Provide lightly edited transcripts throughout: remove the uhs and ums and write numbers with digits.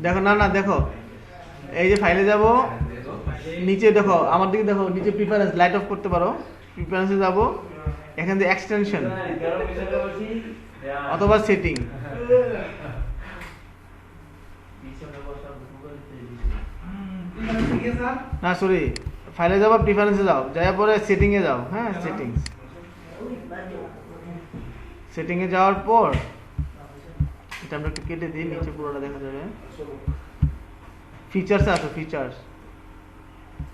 দেখো না দেখো এই যে ফাইলে যাব নিচে দেখো আমার দিকে দেখো নিচে প্রিফারেন্স লাইট অফ করতে পারো প্রিফারেন্সে যাব এখান থেকে এক্সটেনশন অথবা সেটিং না সরি ফাইলে যাও প্রিফারেন্সে যাও যাওয়ার পরে সেটিং এ যাও হ্যাঁ সেটিং এ যাওয়ার পর এটা আমরা একটু কেটে দিই নিচে পুরোটা দেখা যাবে ফিচার্সে আসো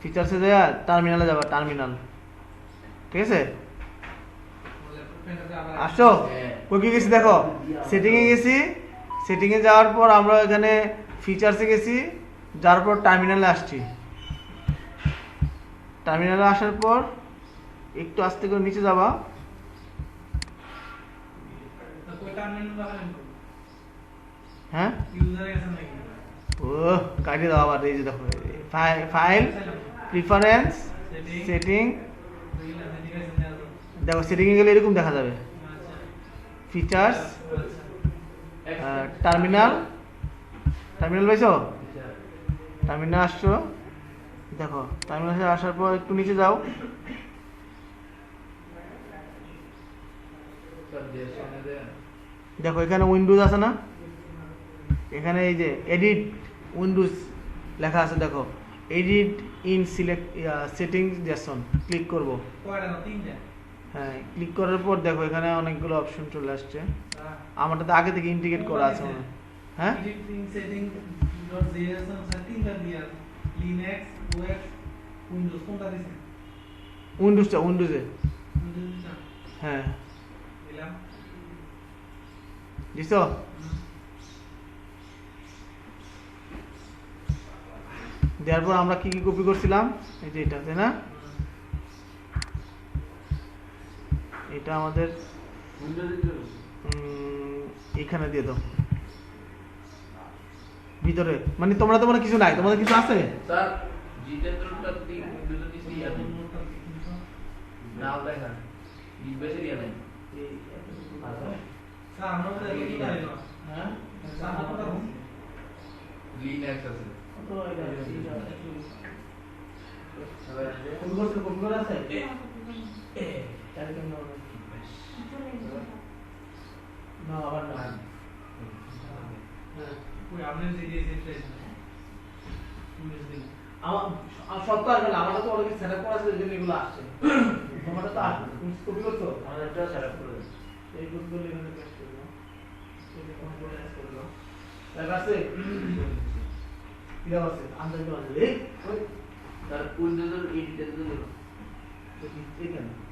ফিচার্সে যা টার্মিনালে যাবা টার্মিনাল ঠিক আছে আসো কোথায় গেছি দেখো সেটিং এ গেছি সেটিং এ যাওয়ার পর আমরা এখানে ফিচার্সে গেছি যাওয়ার পর টার্মিনালে আসছি টার্মিনালে আসার পর একটু আস্তে করে নিচে যাবা হ্যাঁ ও কাটিয়ে দাও আবার এই যে দেখো ফাইল প্রিফারেন্স সেটিং দেখো সেটিং এ গেলে এরকম দেখা যাবে ফিচার্স টার্মিনাল পাইছো টার্মিনাল আসছো দেখো টার্মিনালে আসার পর একটু নিচে যাও দেখো এখানে উইন্ডোজ আছে না এখানে এই যে এডিট উইন্ডোজ লেখা আছে দেখো edit in select settings Jason click করব হ্যাঁ ক্লিক করার পর দেখো এখানে অনেকগুলো অপশন চলে আসছে আমারটাতে আগে থেকে ইন্টিগ্রেট করা আছে হ্যাঁ এডিটিং সেটিং ডট জেএসএন সেটিং দা দিয়া লিনাক্স ওএস উইন্ডোজ কোনটা দিছেন উইন্ডোজে হ্যাঁ দিলাম দিছো দেওয়ার পর আমরা কি কপি করছিলাম এই যে এটা তাই না এটা আমাদের এখানে দিয়ে দাও ভিতরে মানে তোমরা তো কিছু নাই তোমাদের কিছু আছে স্যার জিতেন্দ্রটা তিন উইন্ডোজে দিছি আমি নাও দেখা ইনভেসে দিয়া নাই স্যার আমরা তো দেখি না হ্যাঁ স্যার আমরা তো লিনাক্স আছে তো এটা কম্পিউটার আছে তাহলে কেন না আবার না ওই আপনি যে আমার সফটওয়্যার মানে আমারটা তো অলরেডি সেটআপ করা আছে এজন্য এগুলো আসছে তোমারটা তো আসছে তুমি কপি করছো আমারটা সেটআপ করে দাও এই গুলো এখানে পেস্ট করে দাও এই কন্ট্রোল এস করে দাও তাহলে আছে কিরা আছে আন্দাজ করে আছে এই ওই তার উইন্ডোজের এডিটর দিলো তো ঠিক আছে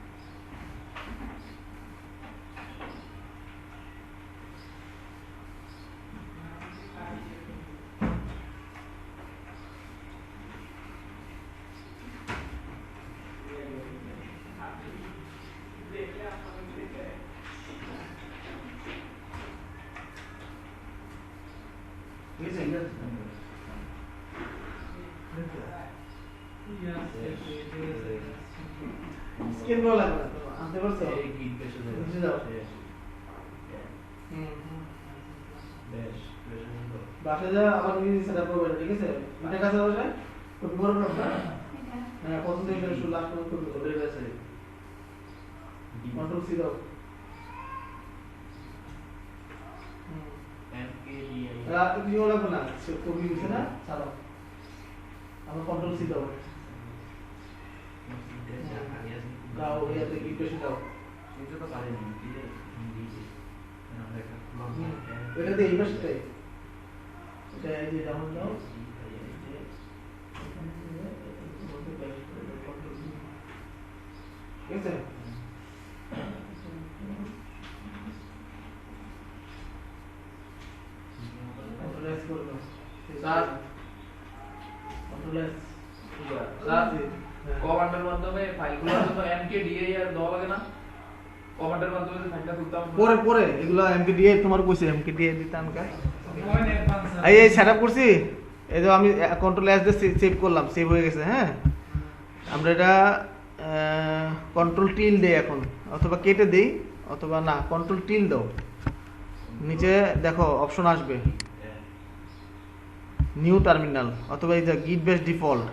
স্ক্রিন বলা লাগবে আনতে পারছো এই গিট পেছে দাও বেশ বাসা যা আবার নিজে সেটআপ করবে ঠিক আছে এটা কাছে হবে কপি করব না হ্যাঁ প্রথম থেকে শুরু লাস্ট পর্যন্ত কপি করবে ঠিক আছে কন্ট্রোল সি দাও এমকেডিআই রাত দিও লাগবে না কপি দিছে না ছাড়ো আমরা কন্ট্রোল সি দাও দাও ইয়াতে কি পেছে দাও এটা তো পারে না কি দিয়েছে আমরা একটা এটা দিয়ে ইনভেস্টটাই এটা এই যে ডাউন দাও ঠিক আছে কন্ট্রোল এস করে দাও স্যার কন্ট্রোল এস স্যার কমান্ডের মাধ্যমে ফাইলগুলোর জন্য এমকেডিআই আর দেওয়া লাগে না কমান্ডের মাধ্যমে ফাইলটা তুলতাম পরে এগুলো এমকেডিআই তোমার কইছে এমকেডিআই দিতাম কা এই সেটআপ করছি এই যে আমি কন্ট্রোল এস দিয়ে সেভ করলাম সেভ হয়ে গেছে হ্যাঁ আমরা এটা কন্ট্রোল টিল দেই এখন অথবা কেটে দেই অথবা না কন্ট্রোল টিল দাও নিচে দেখো অপশন আসবে নিউ টার্মিনাল অথবা এই যে গিট বেস ডিফল্ট,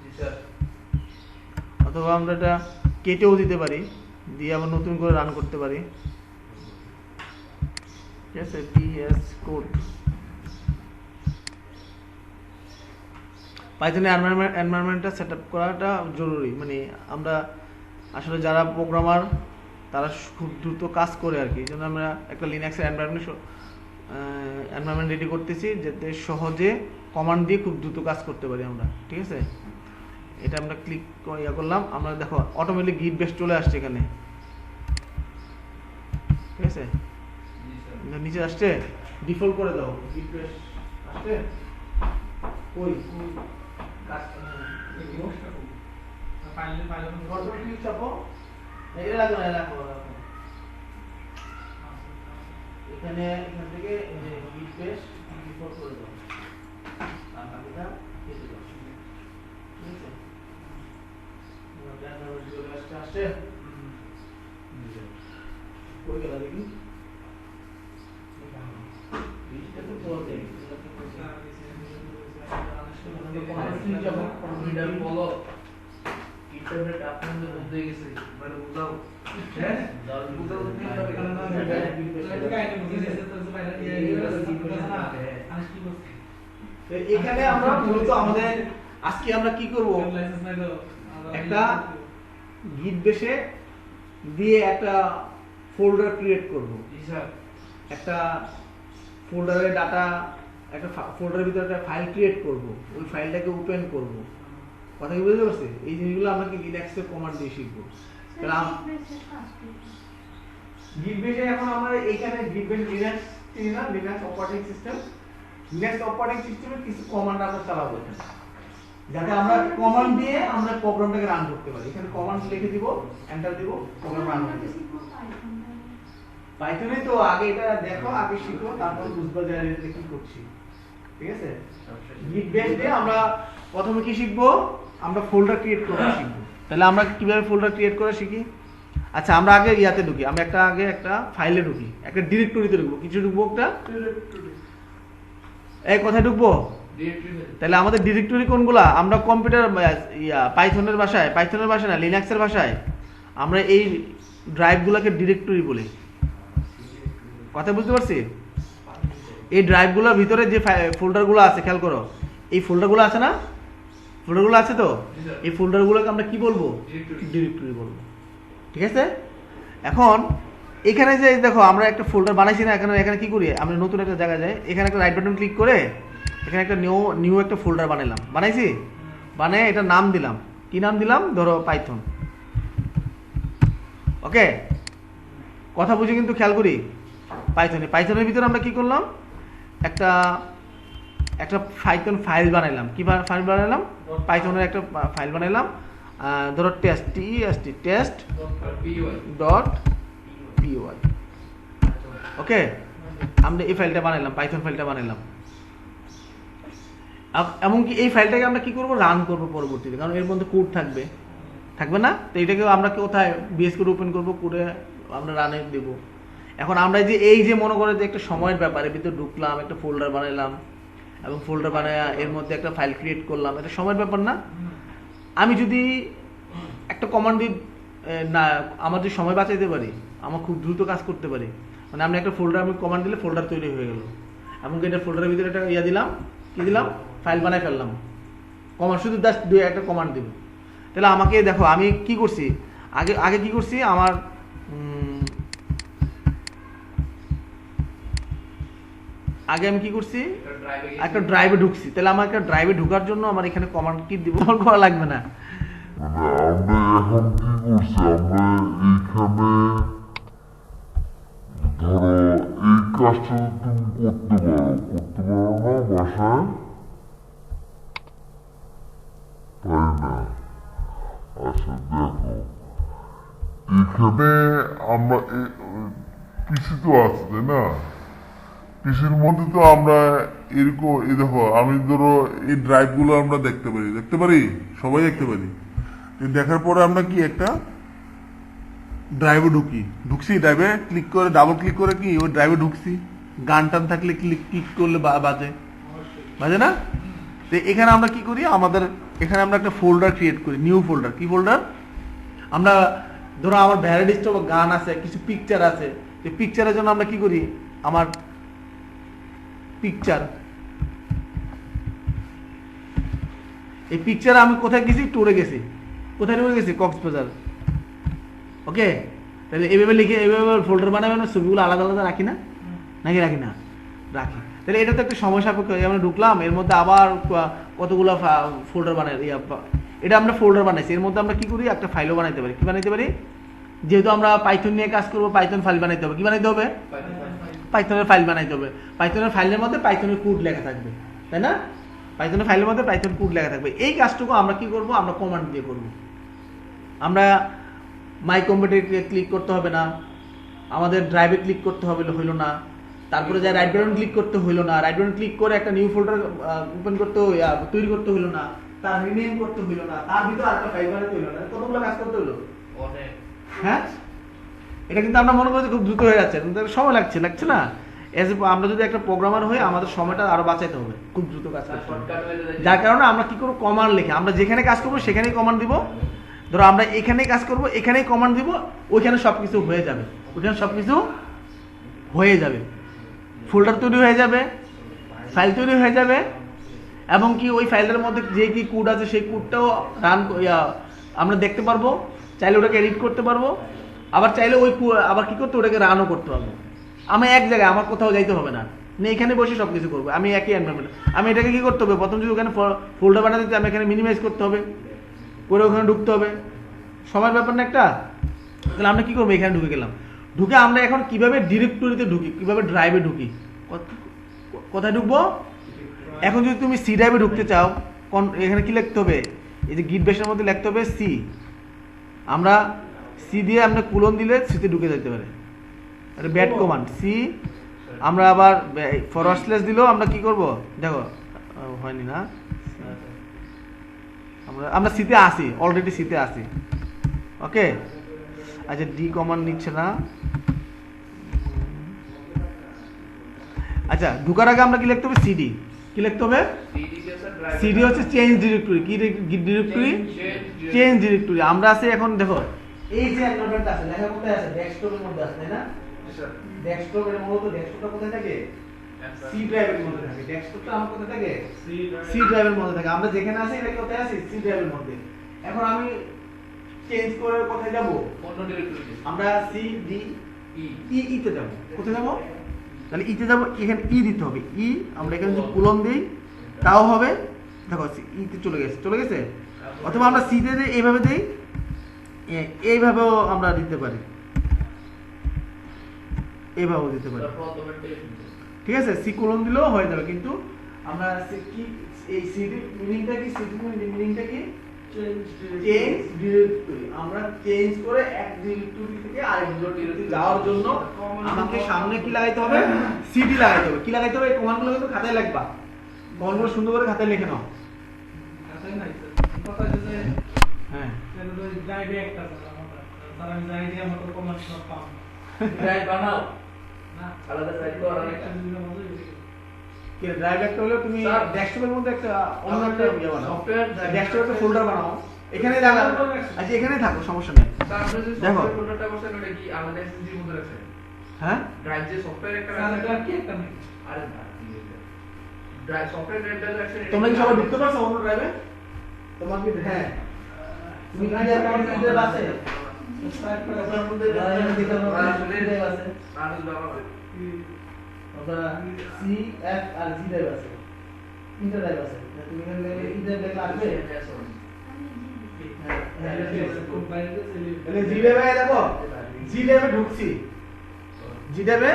জি স্যার। অথবা আমরা এটা কেটেও দিতে পারি, দিয়ে আবার নতুন করে রান করতে পারি। ঠিক আছে, পিএস কোড পাইথনে এনভায়রনমেন্টটা সেট আপ করাটা জরুরি। মানে আমরা আসলে যারা প্রোগ্রামার তারা খুব দ্রুত কাজ করে আর কি, এই জন্য আমরা একটা লিনাক্সের এনভায়রনমেন্ট রেডি করতেছি যাতে সহজে কমান্ড দিয়ে খুব দ্রুত কাজ করতে পারি আমরা। ঠিক আছে, এটা আমরা ক্লিক ইয়া করলাম, আমরা দেখো অটোমেটিক গিট বেস চলে আসছে এখানে। ঠিক আছে, জি স্যার। নিচে আসছে ডিফল্ট করে দাও গিট বেস আসছে। ওই কাজ কন্ট্রোল ক্লিক চাপো, এটা লাগবে না, রাখো রাখো। এখান থেকে গিট বেস ডিফল্ট করে দাও আর বাকিটা কেটে দাও। ঠিক আছে, আসছে কই গেল দেখি। এটা তো বলতে কম্পিউটার বলো ইন্টারনেট আপনাদের মধ্যে গেছে মানে বুঝাও। হ্যাঁ বুঝাও তুমি এখানে আমরা মূলত আমাদের আজকে আমরা কি করব, একটা গিট বেসে দিয়ে একটা ফোল্ডার ক্রিয়েট করব। জি স্যার। একটা ফোল্ডারের ডাটা, একটা ফোল্ডারের ভিতরে একটা ফাইল ক্রিয়েট করব, ওই ফাইলটাকে ওপেন করব। কথা কি বুঝতে পারছি? এই জিনিসগুলো আমরা কি লিনাক্সের কমান্ড দিয়ে শিখবো। তাহলে গিট বেসে এখন আমরা এইখানে গিট বেস লিনাক্স চিনি না, Linux operating system, Linux operating সিস্টেমের কিছু কমান্ড আমরা চালাবো এখানে, যাতে আমরা কমান্ড দিয়ে আমরা প্রোগ্রামটাকে রান করতে পারি। এখানে কমান্ড লিখে দিব, এন্টার দিব, প্রোগ্রাম রান হবে। পাইথনে তো আগে এটা দেখো, আগে শিখো, তারপর বুঝবা যে এটা কি করছি। ঠিক আছে, গিট বেস দিয়ে আমরা প্রথমে কি শিখবো, আমরা ফোল্ডার ক্রিয়েট করা শিখবো। তাহলে আমরা কিভাবে ফোল্ডার ক্রিয়েট করা শিখি। আচ্ছা, আমরা আগে ইয়াতে ঢুকি, আমরা আগে একটা ফাইলে ঢুকি, একটা ডিরেক্টরিতে ঢুকবো, কিছু ঢুকবো একটা এই কোথায় ঢুকবো। তাহলে আমাদের ডিরেক্টরি কোনগুলা, আমরা কম্পিউটার পাইথনের ভাষায় না, লিনাক্সের ভাষায় আমরা এই ড্রাইভগুলোকে ডিরেক্টরি বলি। কথা বুঝতে পারছি? এই ড্রাইভগুলোর ভিতরে যে ফোল্ডারগুলো আছে, খেয়াল করো, এই ফোল্ডারগুলো আছে না, ফোল্ডারগুলো আছে তো, এই ফোল্ডারগুলোকে আমরা কি বলবো, ডিরেক্টরি বলবো। ঠিক আছে, এখন এখানে যে দেখো আমরা একটা ফোল্ডার বানাইছি না, এখানে কি করি, আমরা নতুন একটা জায়গায় যাই, এখানে একটা রাইট বাটন ক্লিক করে এখানে একটা নিউ একটা ফোল্ডার বানাইছি, বানিয়ে এটা নাম দিলাম, কি নাম দিলাম, ধরো পাইথন। ওকে, কথা বুঝে কিন্তু খেয়াল করি। পাইথনের ভিতরে আমরা কি করলাম, একটা পাইথন ফাইল বানাইলাম। কি ফাইল বানাইলাম, পাইথনের একটা ফাইল বানাইলাম, ধরো টেস্ট ডট পিওয়াই। ওকে, আমরা এই ফাইলটা বানাইলাম, পাইথন ফাইলটা বানাইলাম। এমনকি এই ফাইলটাকে আমরা কি করব, রান করব পরবর্তীতে, কারণ এর মধ্যে কোড থাকবে না। তো এটাকে আমরা কোথায় বিএস কোড ওপেন করব, করে আমরা রানে দেব। এখন আমরা এই যে মনে করে যে একটা সময়ের ব্যাপারে ভিতরে ঢুকলাম, একটা ফোল্ডার বানাইলাম, এবং ফোল্ডার বানায় এর মধ্যে একটা ফাইল ক্রিয়েট করলাম, এটা সময়ের ব্যাপার না। আমি যদি একটা কমান্ড দিয়ে না আমার যে সময় বাঁচাইতে পারি, আমার খুব দ্রুত কাজ করতে পারি। মানে আমি একটা ফোল্ডার, আমি কমান্ড দিলে ফোল্ডার তৈরি হয়ে গেল, এবং এটা ফোল্ডারের ভিতরে একটা দিলাম, কি দিলাম, ফাইল বানাই ফেললাম। কমান্ড শুধু জাস্ট একটা কমান্ড দিব। তাহলে আমাকে দেখো আমি কি করছি, আগে কি করছি, আমার আগে আমি কি করছি, একটা ড্রাইভে ঢুকছি। তাহলে আমার একটা ড্রাইভে ঢোকার জন্য আমার এখানে কমান্ড কি দিব, করা লাগবে না। আমরা এখন কি করছি, আমরা এইখানে ধরো এই কাজটা তুমি করতে পারো না বাসায়, তাই না? আচ্ছা দেখো, এখানে আমরা পিসি তো আছে তাই না, পিসির মধ্যে তো আমরা এরকম, এই দেখো আমি ধরো এই ড্রাইভগুলো আমরা দেখতে পারি, সবাই দেখতে পারি। দেখার পরে আমরা কি একটা ড্রাইভে ঢুকছি ড্রাইভে ক্লিক করে ডাবল ক্লিক করে কি ওই ড্রাইভে ঢুকছি, গান টান থাকলে ক্লিক করলে বাজে বাজে না? তো এখানে আমরা কি করি, আমাদের এখানে আমরা একটা ফোল্ডার ক্রিয়েট করি, নিউ ফোল্ডার। কি ফোল্ডার? আমরা ধরো আমার ভ্যারাইটিস গান আছে, কিছু পিকচার আছে, এই পিকচারের জন্য আমরা কি করি, আমার পিকচার, এই পিকচার আমি কোথায় গেছি, ট্যুরে গেছি। কোথায় ট্যুরে গেছি? কক্সবাজার। ওকে, তাহলে এইভাবে লিখে এইভাবে ফোল্ডার বানাবে না, ছবিগুলো আলাদা আলাদা রাখি না নাকি? রাখি না, রাখি। তাহলে এটা তো একটা সময় সাপেক্ষ। আমরা ঢুকলাম, এর মধ্যে আবার কতগুলো ফোল্ডার বানাই, এটা আমরা ফোল্ডার বানাইছি, এর মধ্যে আমরা কি করি, একটা ফাইলও বানাইতে পারি। কি বানাইতে পারি? যেহেতু আমরা পাইথন নিয়ে কাজ করবো, পাইথন ফাইল বানাইতে হবে। কি বানাইতে হবে? পাইথনের ফাইল বানাইতে হবে। পাইথনের ফাইলের মধ্যে পাইথনের কোড লেখা থাকবে, তাই না? পাইথনের ফাইলের মধ্যে পাইথন কোড লেখা থাকবে। এই কাজটুকু আমরা কি করব, আমরা কমান্ড দিয়ে করব। আমরা মাই কম্পিউটারে ক্লিক করতে হবে না, আমাদের ড্রাইভে ক্লিক করতে হবে হইলো না, তারপরে যা রাইট বাটন ক্লিক করতে হইলো না, রাইট বাটন ক্লিক করে একটা নিউ ফোল্ডার ওপেন করতে তৈরি করতে হইলো না, তার রিনেম করতে হইলো না, তার ভিতরে আরেকটা ফাইল বানাতে হইলো না। কতগুলো কাজ করতে হইলো? অনেক। হ্যাঁ, এটা কিন্তু আমরা মনে করি খুব দ্রুত হয়ে যাচ্ছে, কিন্তু সময় লাগছে না? আমরা যদি একটা প্রোগ্রামার হই, আমাদের সময়টা আরো বাঁচাইতে হবে, খুব দ্রুত কাজ করতে হবে। যার কারণে আমরা কি করব, কমান্ড লিখে, আমরা যেখানে কাজ করবো সেখানেই কমান্ড দিব। ধরো আমরা এখানেই কাজ করব, এখানেই কমান্ড দিব, ওইখানে সবকিছু হয়ে যাবে, ওইখানে সবকিছু হয়ে যাবে, ফোল্ডার তৈরি হয়ে যাবে, ফাইল তৈরি হয়ে যাবে, এবং কি ওই ফাইলের মধ্যে যে কি কোড আছে সেই কোডটাও রান আমরা দেখতে পারবো, চাইলে ওটাকে এডিট করতে পারবো, আবার চাইলে ওই আবার কি করতে, ওটাকে রানও করতে পারবো। আমি এক জায়গায়, আমার কোথাও যাইতে হবে না, এখানে বসে সব কিছু করবো, আমি একই এনভায়রনমেন্ট। আমি এটাকে কি করতে হবে, প্রথম যদি ওখানে ফোল্ডার বানাতে দিতে, আমি এখানে মিনিমাইজ করতে হবে, করে ওখানে ঢুকতে হবে, সময়ের ব্যাপার না একটা। তাহলে আমরা কি করবো, এখানে ঢুকে গেলাম, ঢুকে আমরা এখন কিভাবে ডিরেক্টরিতে ঢুকি, কিভাবে ড্রাইভে ঢুকি, কোথায় ঢুকবো? এখন যদি তুমি সি ড্রাইভে ঢুকতে চাও, এখানে কি লিখতে হবে, এই যে গিট বেসের মধ্যে লিখতে হবে সি। আমরা সি দিয়ে আমরা কুলন দিলে সিতে ঢুকে যেতে পারে, এটা ব্যাড কমান্ড। সি আমরা আবার ফরওয়ার্ড স্ল্যাশ দিলেও আমরা কি করব, দেখো হয়নি না, আমরা সিতে আসি, অলরেডি সিতে আসি। ওকে, আচ্ছা ডি কমান্ড নিচ্ছে না। আচ্ছা, ঢুকার আগে আমরা কি লিখতে হবে, সিডি। কি লিখতে হবে? সিডি হচ্ছে চেঞ্জ ডিরেক্টরি। কি ডিরেক্টরি? Change directory. আমরা আছি এখন, দেখো এই যে এনভায়রনমেন্টটা আছে, লেখা কোথায় আছে, ডেস্কটপের মধ্যে আছে, তাই না? ডেস্কটপের মূলত ডেস্কটপটা কোথায় থাকে, সি ড্রাইভের মধ্যে থাকে। ডেস্কটপটা আমার কোথায় থাকে, সি ড্রাইভের মধ্যে থাকে। আমরা যেখানে আছি এটা কোথায় আছে, সি ড্রাইভের মধ্যে। এখন আমি চেঞ্জ করে কোথায় যাব, অন্য ডিরেক্টরিতে। আমরা সি ডি ই তে যাব। কোথায় যাব? তাহলে ইতে যাব, এখানে ই দিতে হবে, ই। আমরা এখানে যদি কুলন দিই তাও হবে, দেখো ইতে চলে গেছে। অথবা আমরা সিতে দিই, এইভাবে দিই, এইভাবেও আমরা দিতে পারি, এইভাবেও দিতে পারি, ঠিক আছে? সি কুলন দিলেও হয়ে যাবে। কিন্তু আমরা কি এই সিডি মিনিংটা কি, সিডি মিনিংটা কি, চেঞ্জ ডিরেক্টরি। আমরা চেঞ্জ করে এক ডিরেক্টরি থেকে আরেক ডিরেক্টরি যাওয়ার জন্য আমাকে সামনে কি লাগাইতে হবে, সিডি লাগাইতে হবে। কি লাগাইতে হবে? এই কমান্ডগুলো কিন্তু খাতায় লিখবা, কমান্ডগুলো সুন্দর করে খাতায় লিখে নাও। খাতায় নাই কথা যে হ্যাঁ, তাহলে তো ড্রাইভে একটা তারা যাই দিয়ে আমরা তো কমান্ড সব পাবো। ড্রাইভ বানাও না আলাদা ড্রাইভ করা লাগে। একটা দিন মজা হইছে। কি ড্রাইভ একটা হলো, তুমি স্যার, ডেস্কটপের মধ্যে একটা অন্য একটা ইয়ে বানাও, সফটওয়্যার ডেস্কটপে একটা ফোল্ডার বানাও, এখানে লাগা। আচ্ছা, এখানে থাকো, সমস্যা নেই। স্যার, আপনি যে দেখো। সফটওয়্যার ফোল্ডারটা বসান, ওটা কি আলাদা এসএসডি মধ্যে রাখছেন? হ্যাঁ, ড্রাইভ যে সফটওয়্যার একটা তাহলে রাখছেন, আর কি একটা নাই। আরে না, ড্রাইভ সফটওয়্যার ড্রাইভটা রাখছেন। তোমরা কি সবাই ঢুকতে পারছো অন্য ড্রাইভে? তোমার কি? হ্যাঁ, তুমি কি অ্যাকাউন্ট দিতে পারছো? সাবস্ক্রাইব করে তোমার মধ্যে ড্রাইভে দিতে পারছো? মানুষ বাবা আমরা সি এফ আর জি ড্রাইভ আছে, তিনটা ড্রাইভ আছে। তুমি এখানে ই ড্রাইভ লেখা আসবে। খুব বাইরে চলে তাহলে জি ড্রাইভে দেখো, জি ড্রাইভে ঢুকছি, জি ড্রাইভে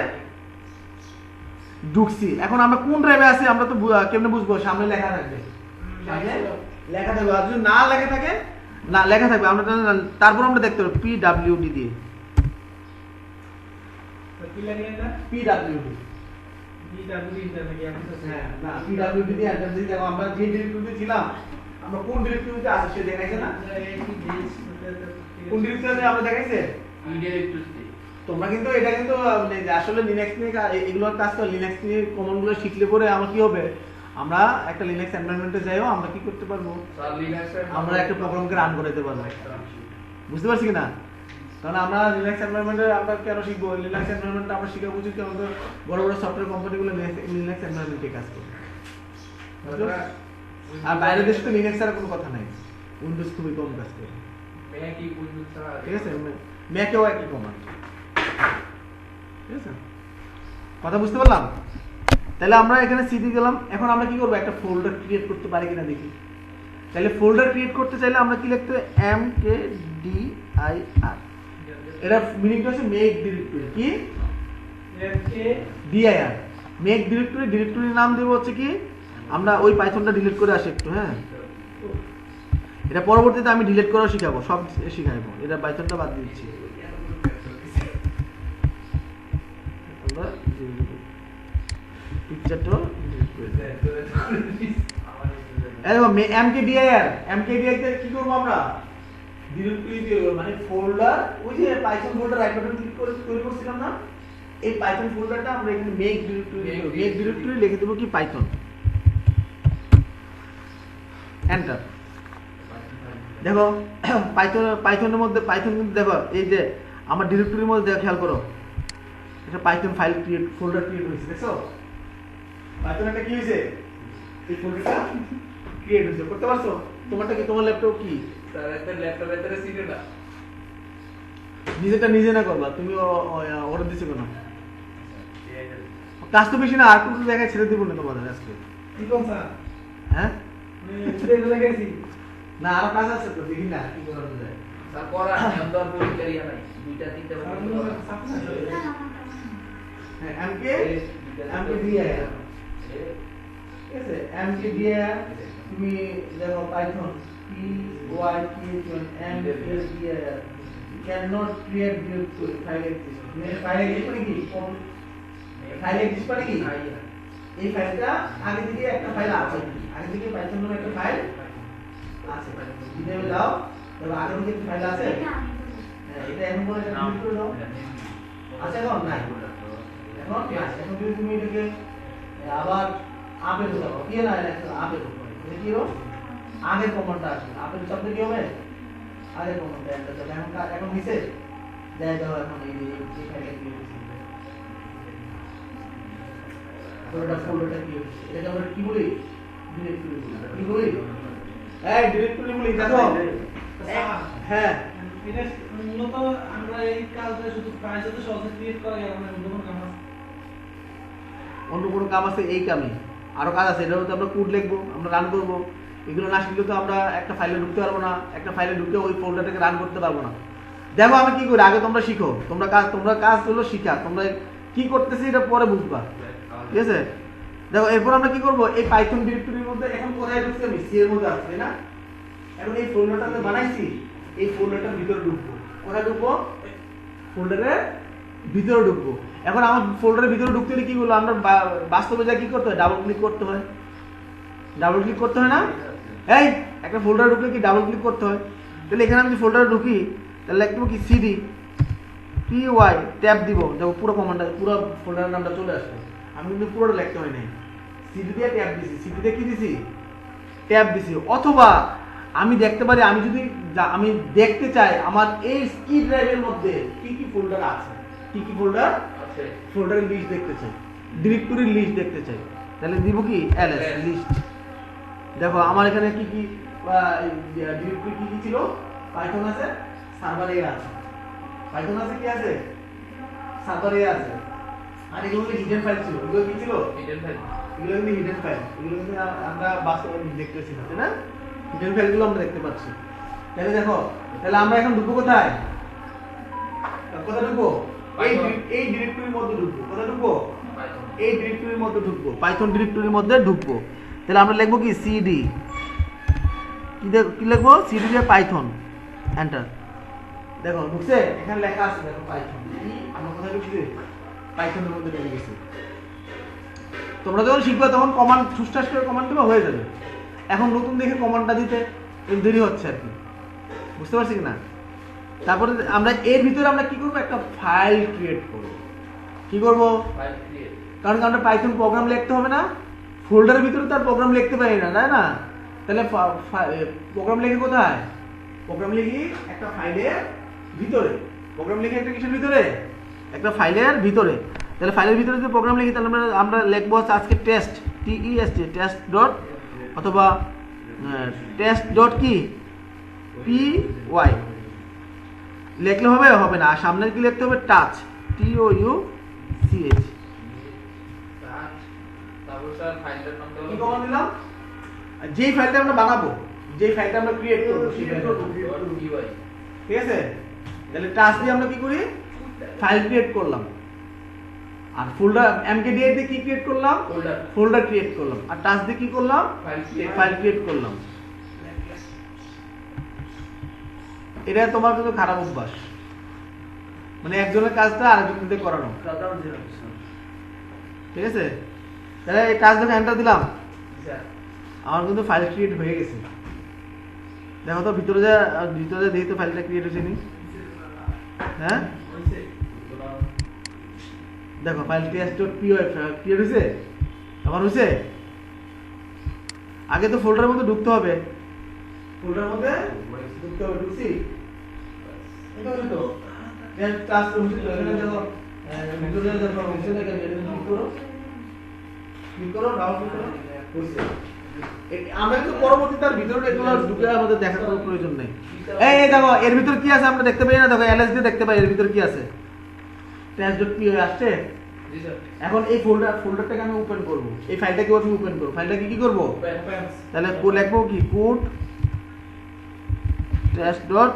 ঢুকছি। এখন আমরা কোন ড্রাইভে আছি আমরা তো কেমনে বুঝবো? সামনে লেখা থাকবে, সামনে লেখা থাকবে। আর যদি না লেখা থাকে, না লেখা থাকবে, আমরা তারপর আমরা দেখতে পারবো পিডব্লিউডি দিয়ে, কি লাগলে না পিডব্লিউডি। ডিডব্লিউ ইন্টারনেট আছে। হ্যাঁ, না পিডব্লিউডি দিয়ে অ্যাড্রেস দিয়ে দেখো আমরা যে ডিরেক্টরিতে ছিলাম, আমরা কোন ডিরেক্টরিতে আছি সে দেখাইছে না? কোন ডিরেক্টরিতে আমরা দেখাইছে? ইডিরেক্টরি তোমরা কিন্তু এটা কিন্তু মানে যে আসলে লিনাক্স নিয়ে এগুলোর কাজ করে লিনাক্স নিয়ে কমান্ডগুলো শিখলে পরে আমার কি হবে, আমরা একটা লিনাক্স এনভায়রনমেন্টে যাইও আমরা কি করতে পারবো, স্যার লিনাক্সে আমরা একটা প্রোগ্রামকে রান করে দিতে পারবো। বুঝতে পারছি কিনা? কারণ আমরা লিনাক্স এনভায়রনমেন্টে আমরা কেন শিখবো, লিনাক্স এনভায়রনমেন্টে আমরা শিখা উচিত কেন, তো বড় বড় সফটওয়্যার কোম্পানিগুলো লিনাক্স এনভায়রনমেন্টে কাজ করে। আর বাইরের দেশে তো লিনাক্স ছাড়া কোনো কথা নাই, উইন্ডোজ খুবই কম কাজ করে। ম্যাক কি উইন্ডোজ ছাড়া ঠিক আছে, ম্যাকেও একই কমান্ড। ঠিক আছে, কথা বুঝতে পারলাম? তাহলে আমরা এখানে সিডি গেলাম, এখন আমরা কি করবো, একটা ফোল্ডার ক্রিয়েট করতে পারি কিনা দেখি। তাহলে ফোল্ডার ক্রিয়েট করতে চাইলে আমরা কি লিখতে হবে, MKDIR, এটা মিনিংটা হচ্ছে মেক ডিরেক্টরি, কি DIR, মেক ডিরেক্টরি। ডিরেক্টরির নাম দেবো হচ্ছে কি, আমরা ওই পাইথনটা ডিলিট করে আসি একটু, হ্যাঁ এটা পরবর্তীতে আমি ডিলিট করাও শিখাবো, সব শিখাবো, এটা পাইথনটা বাদ দিচ্ছি। আমরা পিকচারটা ডিলিট করে দিই। MKDIR তে কি করবো আমরা, ডিরেক্টরি দিয়ে মানে ফোল্ডার, ওই যে Python folder right button click করে তৈরি করছিলাম না, এই পাইথন ফোল্ডারটা আমরা এখানে মেক ডিরেক্টরি লিখে দেবো কি পাইথন, এন্টার। দেখো পাইথনের মধ্যে পাইথন কিন্তু দেখো এই যে আমার ডিরেক্টরির মধ্যে দেখো, খেয়াল করো একটা Python file create folder create হয়েছে, দেখছো পাইথন একটা কি হয়েছে, এই ফোল্ডারটা ক্রিয়েট হয়েছে, করতে পারছো? তোমারটা কি, তোমার ল্যাপটপ কি স্যার একটা ল্যাপটপের ভিতরে সিডি না নিজেটা নিজে না করবা, তুমি অর্ডার দিছো কেন? কাজ তো বেশি না, আর কোনো জায়গায় ছেড়ে দিব না তোমাদের আজকে। কি কোন স্যার হ্যাঁ উঠে গেছি না, আরো কাজ আছে তো, দেখি না কি করা যায়। স্যার করা নিয়ন্ত্রণ পরীক্ষারিয়া নাই দুইটা তিনটা হ্যাঁ, MKDIR ঠিক আছে, MKDIR তুমি দেখো Python PYTHON cannot create directory file exist, file exist মানে কি, ফাইল এক্সিস্ট মানে কি, এই ফাইলটা আগে থেকে একটা ফাইল আছে, আগে থেকে পাইথন নামে একটা ফাইল আছে, ডিটেইল দাও, তবে আগে থেকে একটা ফাইল আছে, হ্যাঁ এটা এখন বলে ডিলিট করে দাও, আছে এখন নাই, এখন নাই, এখন যদি তুমি এটাকে আবার আপে ঢোকাবো, কি না এটা আপে ঢোকাবো, এটা কি হলো, আগের কমান্ডটা আসবে, আপে শব্দ কি হবে, আগের কমান্ডটা এন্টার দাও, এখন নিচে দেয় দাও, এখন এই ফাইলে কি হচ্ছে, ফোল্ডারটা কি হচ্ছে, এটা আমরা কি বলি, ডিরেক্টরি বলি, কি বলি, এই ডিরেক্টরি বলি, দেখো হ্যাঁ এটা মূলত আমরা এই কাজটা শুধু প্রাইস তো সহজে ক্রিয়েট করা যায় না, অন্য কোনো কাম আছে অন্য কোনো কাম আছে, এই কামই আরো কাজ আছে, এটা হচ্ছে আমরা কোড লিখবো, আমরা রান করবো, এগুলো না শিখলে তো আমরা একটা ফাইলে ঢুকতে পারবো না, একটা ফাইলে ঢুকে ওই ফোল্ডারটাকে রান করতে পারবো না। দেখো আমি কি করি, আগে তোমরা শিখো, তোমরা কাজ হলো শিখা, তোমরা কি করতেছি এটা পরে বুঝবা, ঠিক আছে? দেখো এরপর আমরা কি করবো, এই পাইথন ডিরেক্টরির মধ্যে এখন কোথায় ঢুকছি, আমি সি এর মধ্যে আছে, তাই না? এখন এই ফোল্ডারটা আমরা বানাইছি, এই ফোল্ডারটার ভিতরে ঢুকবো, কোথায় ঢুকবো, ফোল্ডারের ভিতরে ঢুকবো। এখন আমার ফোল্ডারের ভিতরে ঢুকতে হলে কি বলবো, আমরা বাস্তবে যা কি করতে হয়, ডাবল ক্লিক করতে হয়, ডাবল ক্লিক করতে হয় না, এই একটা ফোল্ডার ঢুকলে কি ডাবল ক্লিক করতে হয়, তাহলে এখানে আমি যদি ফোল্ডারে ঢুকি তাহলে লিখবো কি সিডি PY ট্যাব দিব, দেখো পুরো কমান্ডটা পুরো ফোল্ডারের নামটা চলে আসবে, আমি কিন্তু পুরোটা লিখতে হয় নাই, সিডি দিয়ে ট্যাব দিছি, সিডি দিয়ে কি দিছি, ট্যাব দিছি, অথবা আমি দেখতে পারি, আমি যদি আমি দেখতে চাই আমার এই সি ড্রাইভের মধ্যে কি কি ফোল্ডার আছে, কি কি ফোল্ডার আছে, ফোল্ডারের লিস্ট দেখতে চাই, ডিরেক্টরির লিস্ট দেখতে চাই, তাহলে দিব কি ls লিস্ট। দেখো আমার এখানে কি কি ডিরেক্টরি কি কি ছিল, পাইথন আছে, সার্ভার এ আছে, পাইথন আছে, কি আছে, সার্ভার এ আছে, আর এগুলো হিডেন ফাইল ছিল, এগুলো কি ছিল, হিডেন ফাইল, এগুলো কিন্তু হিডেন ফাইল, এগুলো কিন্তু আমরা বাস্তবে দেখতেছি না, তাই না? হিডেন ফাইলগুলো আমরা দেখতে পাচ্ছি। তাহলে দেখো, তাহলে আমরা এখন ঢুকবো কোথায়, কোথায় ঢুকবো, এই ডিরেক্টরির মধ্যে ঢুকবো, কোথায় ঢুকবো, এই ডিরেক্টরির মধ্যে ঢুকবো, পাইথন ডিরেক্টরির মধ্যে ঢুকবো। তাহলে আমরা লিখবো কি সিডি, কি লিখবো, সিডি দিয়ে পাইথন, এন্টার। দেখো ঢুকছে, এখানে লেখা আছে, দেখো পাইথন, আমরা কোথায় ঢুকছি, পাইথনের মধ্যে ঢুকে গেছি। তোমরা যখন শিখবে তখন কমান্ড সুস্টাস করে কমান্ড দিবা, হয়ে যাবে। এখন নতুন দেখে কমান্ডটা দিতে একটু দেরি হচ্ছে আর কি, বুঝতে পারছি না? তারপরে আমরা এর ভিতরে আমরা কি করব, একটা ফাইল ক্রিয়েট করব। কি করব, ফাইল ক্রিয়েট। কারণ আমরা পাইথন প্রোগ্রাম লিখতে হবে না, ফোল্ডারের ভিতরে তার প্রোগ্রাম লিখতে পারি না, তাই না? তাহলে প্রোগ্রাম লিখে কোথায়, প্রোগ্রাম লিখি একটা ফাইলের ভিতরে, প্রোগ্রাম লিখে একটা কিসের ভিতরে, একটা ফাইলের ভিতরে। তাহলে ফাইলের ভিতরে যদি প্রোগ্রাম লিখি তাহলে আমরা লিখবো আজকে টেস্ট, TEST, টেস্ট ডট অথবা টেস্ট ডট কি PY লিখলে হবে, হবে না। আর সামনে কি লিখতে হবে, টাচ, TOUCH। তারপর স্যার ফাইলের নাম কি কমান্ড দিলাম, যেই ফাইলটা আমরা বানাবো, যেই ফাইলটা আমরা ক্রিয়েট করবো সেই ফাইলটা, .py। ঠিক আছে? তাহলে টাচ দিয়ে আমরা কি করি, ফাইল ক্রিয়েট করলাম। আর ফোল্ডার mkdir দিয়ে কি ক্রিয়েট করলাম, ফোল্ডার ক্রিয়েট করলাম। আর টাচ দিয়ে কি করলাম, ফাইল ক্রিয়েট করলাম। এটা তোমার কিন্তু খারাপ অভ্যাস, মানে একজনের কাজটা আরেকজনের দিয়ে করানো, ঠিক আছে? তাহলে এই কাজ দেখে এন্টার দিলাম, আমার কিন্তু ফাইল ক্রিয়েট হয়ে গেছে। দেখো তো ভিতরে যা দেখি তো ফাইলটা ক্রিয়েট হয়েছে নি। হ্যাঁ দেখো ফাইল test.py ক্রিয়েট হয়েছে, আমার হয়েছে। আগে তো ফোল্ডারের মধ্যে ঢুকতে হবে, ফোল্ডারের মধ্যে ঢুকতে হবে, ঢুকছি এটা হলো তো টাস্ক হচ্ছে। এখানে দেখো ভিতরে দেখো হচ্ছে না, ক্লিক করো ডাউন করো, হয়েছে। আমরা কিন্তু পরবর্তী তার ভিতরে এগুলো ঢুকে আমাদের দেখার কোনো প্রয়োজন নেই। এই দেখো এর ভিতর কি আছে আমরা দেখতে পাই না, দেখো ls দিয়ে দেখতে পাই এর ভিতর কি আছে, test.py আসছে। জি স্যার। এখন এই ফোল্ডারটাকে আমি ওপেন করব, এই ফাইলটাকে আমি ওপেন করব। ফাইলটাকে কি করব, তাহলে লিখবো কি, কোড test.py।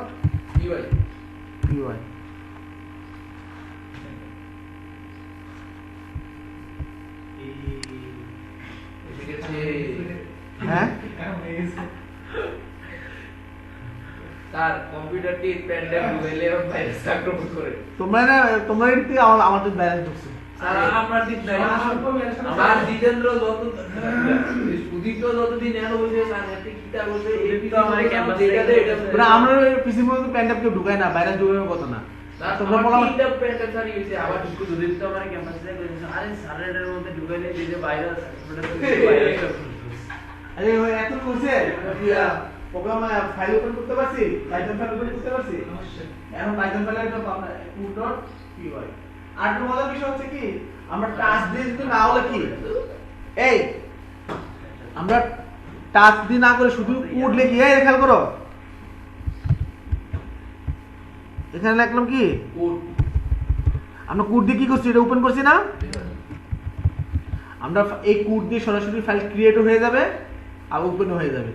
হ্যাঁ তার কম্পিউটারটি পেন ড্রাইভ ঢুকাইলে এবং ভাইরাস আক্রমণ করে। তোমরা এর থেকে আমাদের ব্যালেন্স ঢুকছে। স্যার আপনার দিক নাই, আমার জিতেন্দ্র উদিত যতদিন এলো বলছে স্যার আপনি কিটা বলছে এই তো আমার ক্যাম্পাসে দেখাতে এটা মানে আমরা পিসির মধ্যে প্যান্ডাপ কেউ ঢুকায় না, ভাইরাস ঢুকানোর কথা না। তোমরা বলা তিনটা পেন ড্রাইভ সারি হইছে, আবার ঢুকু উদিত তো আমার ক্যাম্পাসে কইছে আরে সারের মধ্যে ঢুকাইলে এই যে ভাইরাস আরে ওই এত করছে প্রোগ্রাম ফাইল ওপেন করতে পারছি, পাইথন ফাইল ওপেন করতে পারছি। এখন পাইথন ফাইলের একটা code.py। আর একটা মজার বিষয় হচ্ছে কি, আমরা টাচ দিয়ে যদি না হলে কি, এই আমরা টাচ দিয়ে না করে শুধু কোড লিখি, এই খেয়াল করো এখানে লিখলাম কি কোড, আমরা কোড দিয়ে কি করছি, এটা ওপেন করছি না, আমরা এই কোড দিয়ে সরাসরি ফাইল ক্রিয়েট হয়ে যাবে আর ওপেন হয়ে যাবে।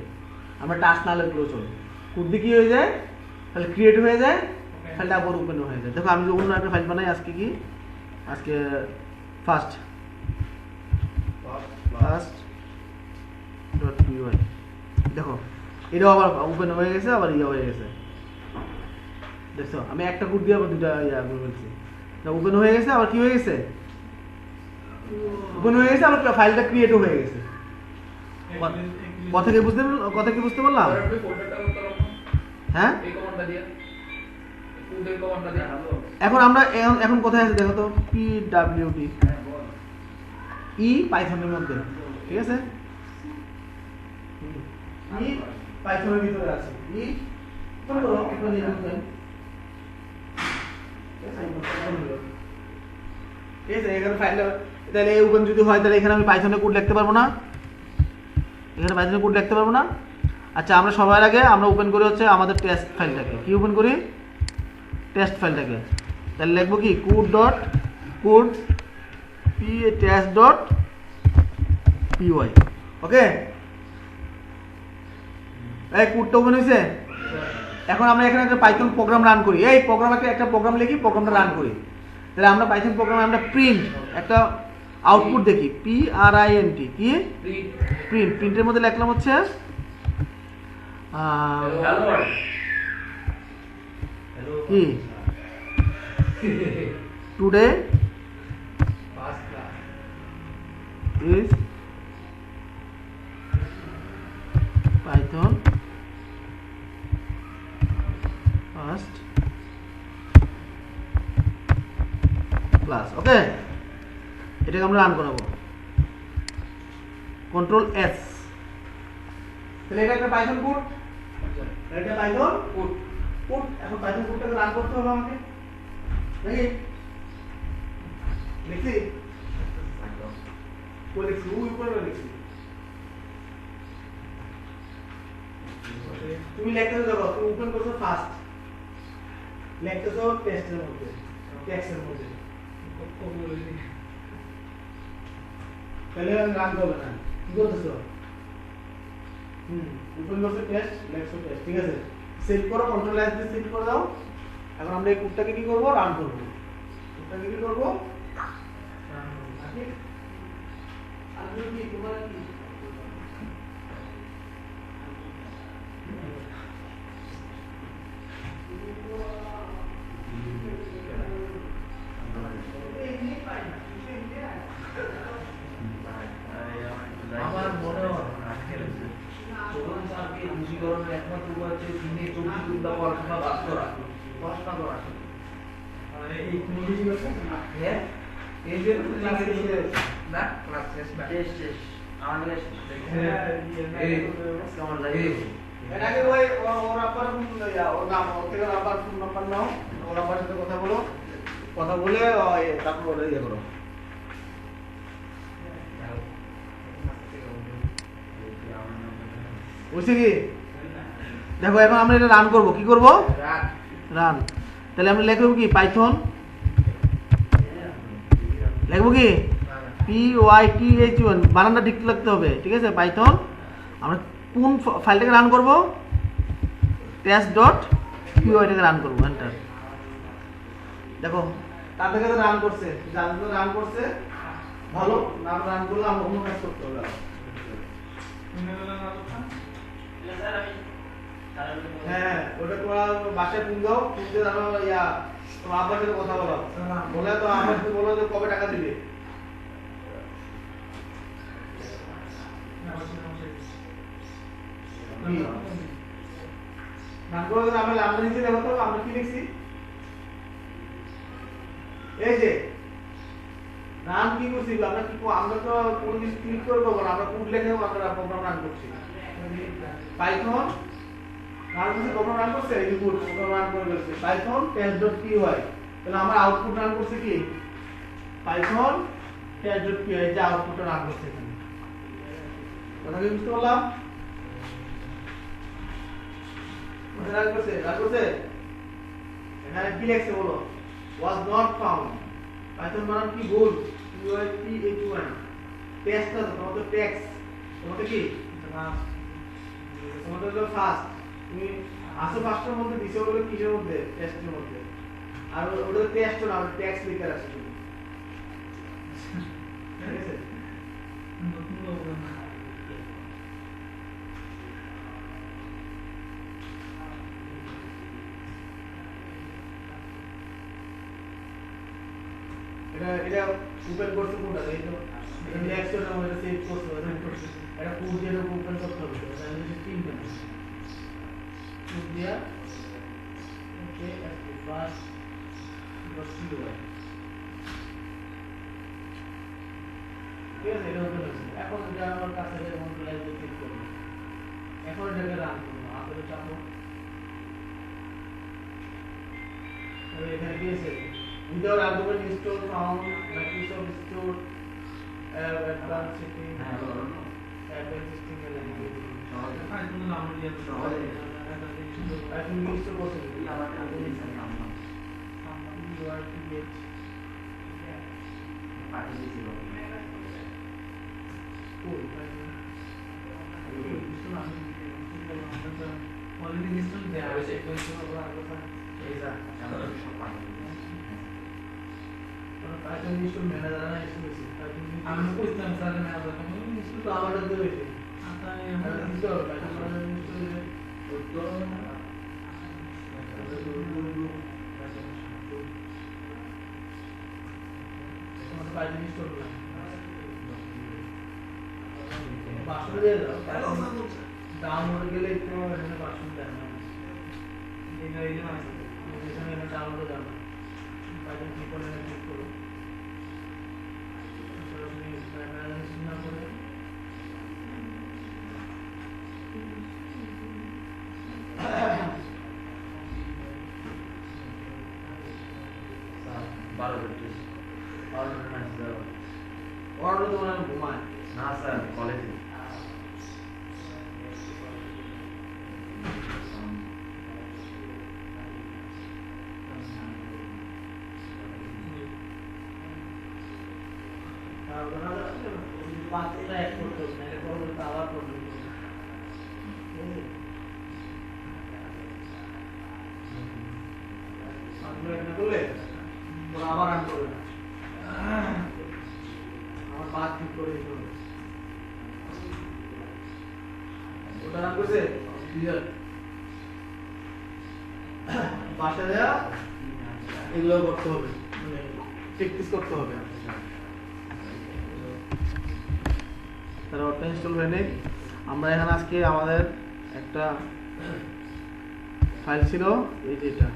আমরা টাচ না লিখলেও চলে, কোড দিয়ে কি হয়ে যায়, ফাইল ক্রিয়েট হয়ে যায়, ফাইলটা আবার ওপেন হয়ে যায়। দেখো আমি যে অন্য একটা ফাইল বানাই আজকে, কি আজকে ফার্স্ট.py, দেখো এটাও আবার ওপেন হয়ে গেছে, আবার ইয়ে হয়ে গেছে। দেখছো আমি একটা কোড দিয়ে আবার দুটা বলছি, ওপেন হয়ে গেছে, আবার কি হয়ে গেছে, ওপেন হয়ে গেছে, আবার ফাইলটা ক্রিয়েটও হয়ে গেছে। কথা কি বুঝতে পারলাম? আপনি ফোল্ডারটা করতে পারবেন হ্যাঁ এই কমান্ডটা দিয়ে, কোডের কমান্ডটা দিয়ে। এখন আমরা এখন কোথায় আছে দেখো তো, pwd ই পাইথনের মধ্যে, ঠিক আছে, ই পাইথনের ভিতরে আছে, ই কোন করো একটু নিয়ে নেন, ঠিক আছে। এখানে ফাইলটা তাহলে এই ওপেন যদি হয় তাহলে এখানে আমি পাইথনের কোড লিখতে পারবো না, এখানে পাইথনের কোড লিখতে পারবো না। আচ্ছা আমরা সবার আগে আমরা ওপেন করি হচ্ছে আমাদের টেস্ট ফাইলটাকে, কি ওপেন করি, টেস্ট ফাইলটাকে। তাহলে লিখবো কি কোড test.py, ওকে। এই কোডটা ওপেন হয়েছে। এখন আমরা এখানে একটা পাইথন প্রোগ্রাম রান করি, এই প্রোগ্রামে একটা প্রোগ্রাম লিখি, প্রোগ্রামটা রান করি। তাহলে আমরা পাইথন প্রোগ্রামে আমরা প্রিন্ট একটা আউটপুট দেখি, print, কি প্রিন্টের মধ্যে লিখলাম হচ্ছে কি today is Python first class. Okay, এটাকে আমরা রান করাবো কন্ট্রোল এস। তাহলে এটা একটা পাইথন কোড, এটা পাইথন কোড। এখন পাইথন কোডটাকে রান করতে হবে আমাকে, নাকি লিখছি কোড লিখছি ওই উপরে লিখছি। তুমি লিখতেছো, দেখো তুমি ওপেন করছো ফার্স্ট, লিখতেছো টেক্সটের মধ্যে, টেক্সটের মধ্যে তাহলে রান করবে না। কি করতেছো? ওপেন করছো টেক্সট, লিখছো টেক্সট, ঠিক আছে। সেভ করো, কন্ট্রোল এস দিয়ে সেভ করে দাও। এখন আমরা এই কোডটাকে কি করব? রান করব। কোডটাকে কি করব? রান করব। নাকি আর কি তোমার কি আমার মনে হয় তরুণ স্যারকে খুশিকরণের একমাত্র উপায় হচ্ছে দিনে 24 ঘন্টা পড়াশোনা বাদ করা, পড়াশোনা করা। হ্যাঁ, এই যে না ক্লাস শেষ না, শেষ আমাদের এর আগে ওই ওর আব্বার ওর নাম, ওর থেকে আব্বার ফোন নাম্বার নাও, ওর আব্বার সাথে কথা বলো, কথা বলে তারপর ওটা ইয়ে করো। বুঝছি কি? দেখো এখন আমরা এটা রান করব। কি করব? রান। তাহলে আমরা লিখব কি? পাইথন লিখব কি? PYTHON, বানানটা ঠিক লিখতে হবে, ঠিক আছে। পাইথন আমরা কোন ফাইলটাকে রান করব? test.py টাকে রান করব। এন্টার। দেখো তার থেকে তো রান করছে, যাদের তো রান করছে ভালো, না রান করলে আমরা অন্য কাজ করতে হবে। হ্যাঁ, ওটা তোমার বাসায় ফোন দাও, ফোন দিয়ে জানো তোমার আব্বার সাথে কথা বলো, বলে তো আমার সাথে বলো যে কবে টাকা দিবে। রান করে আমরা নিচে দেখো তো আমরা কি লিখছি, এই যে রান কি করছি আমরা, কি আমরা তো কোনো কিছু ক্লিক করে দেবো না, আমরা কোড লিখে আমরা প্রোগ্রাম রান করছি। পাইথন রান করছি, প্রোগ্রাম রান করছে, এই কোড প্রোগ্রাম রান করে ফেলছে পাইথন test.py। তাহলে আমরা আউটপুট রান করছি কি? পাইথন test.py, যে আউটপুটটা রান করছে এখানে। কথা কি বুঝতে পারলাম? রান করছে, রান করছে। এখানে কি লিখছে বলো? was not found। পাইথন বানান কি ভুল? PYTHON। টেক্সট আছে, তোমাদের টেক্সট, তোমাদের কি তোমাদের হলো ফার্স্ট, তুমি আসো ফার্স্টের মধ্যে দিছো হলো কিসের মধ্যে? টেক্সটের মধ্যে। আর ওটা টেক্সট না, ওটা টেক্সট লিখে রাখছো তুমি, ঠিক আছে। এটা ওপেন করতে কোনটা? এই তো নেক্সট ওটা আমরা সেভ করতে হবে, এটা কোড দিয়ে ওপেন করতে হবে। তাহলে এটা তিনটা কোড দিয়া ওকে ফার্স্ট ডট py, ঠিক আছে। এটা ওপেন হচ্ছে। এখন এটা আমার কাছে কন্ট্রোল এস দিয়ে ক্লিক করব। এখন এটাকে রান করব। আপনি চাপো, তাহলে এখানে কি আছে? Without argument install found Microsoft Store advanced setting advanced setting language Python নাম দিয়ে Python install করতে হবে। অলরেডি ইনস্টল দেয়া আছে, Python install manager না install হয়েছে। আমি করতাম স্যার ম্যানেজার, আমি install তো আমাদের দিয়ে হয়েছে। আচ্ছা আমরা install Python manager install হয়েছে। তো Python install করলাম। বাসন দিয়ে দাও, ডাউনলোড গেলে একটু এখানে বাসন দেয় না। এই যে এখানে ডাউনলোড দেয় না। Python কি করে ক্লিক করো। অর্ডার তো মনে ঘুমায় না স্যার কলেজে পাঁচটা এক করতে হবে না, এটা করলে তো আবার প্রবলেম হবে। আপনি এখানে করলে ওরা আবার রান করবে না। আমার পা ঠিক করে দিতে হবে। ওটা রান করছে ক্লিয়ার। বাসা দেয়া এগুলো করতে হবে, মানে প্র্যাকটিস করতে হবে। তারা ওটা ইনস্টল হয়ে নেই। আমরা এখানে আজকে আমাদের একটা ফাইল ছিল, এই যে এটা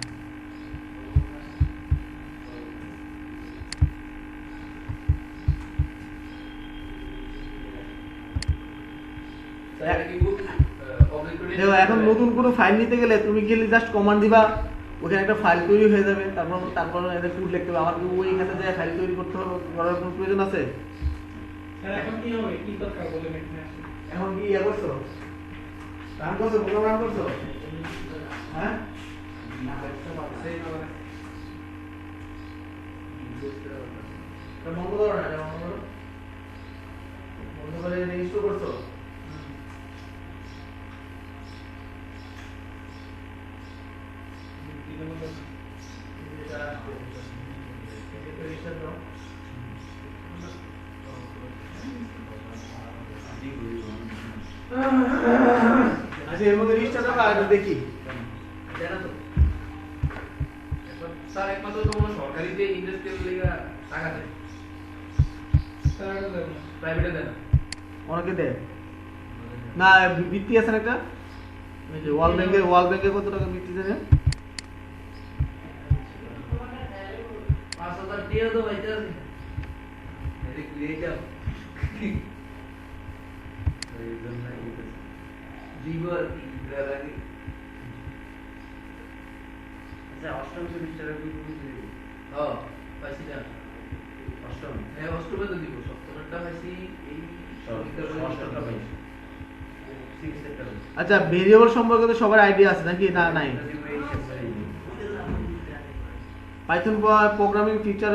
স্যার কি খুব দেখো, এখন নতুন কোনো ফাইল নিতে গেলে তুমি গেলে জাস্ট কমান্ড দিবা, ওখানে একটা ফাইল তৈরি হয়ে যাবে। তারপর এটা কোড লিখতে হবে। আমার কি ওইখানে যে ফাইল তৈরি করতে হবে, করার কোনো প্রয়োজন আছে? স্যার এখন কি হবে, কি দরকার বলেন এখানে আসলে? এখন কি ইয়ে করছো, রান করছো, প্রোগ্রাম রান করছো? হ্যাঁ, এটা বন্ধ করো না, এটা বন্ধ করো। বন্ধ করে রেজিস্টার করছো? এটা রেজিস্টার দাও। আচ্ছা, এর মধ্যে রেজিস্টারটা আগে দেখি। জানা তো স্যার একমাত্র তো কোনো সরকারিতে ইন্ডাস্ট্রিয়াল লেগা টাকা দেয়, স্যার এটা দেবেন না। প্রাইভেটে দেয় না। অনেকে দেয় না। বৃত্তি আছে না একটা, এই যে ওয়ার্ল্ড ব্যাংকে কত টাকা বৃত্তি দেয়? 5,000 টাকা তো বাইতে আছে। এটা ক্রিয়েটার এই জন্য দিব আর কি দেওয়ার আগে। আচ্ছা, অষ্টম সেমিস্টারে কি বুঝলি? হ্যাঁ, পাইছি না। অষ্টম, হ্যাঁ অষ্টমে তো দিব। সপ্তমটা পাইছি, এই অষ্টমটা পাইছি। আচ্ছা, ভেরিয়েবল সম্পর্কে তো সবার আইডিয়া আছে নাকি? না, নাই। Python programming feature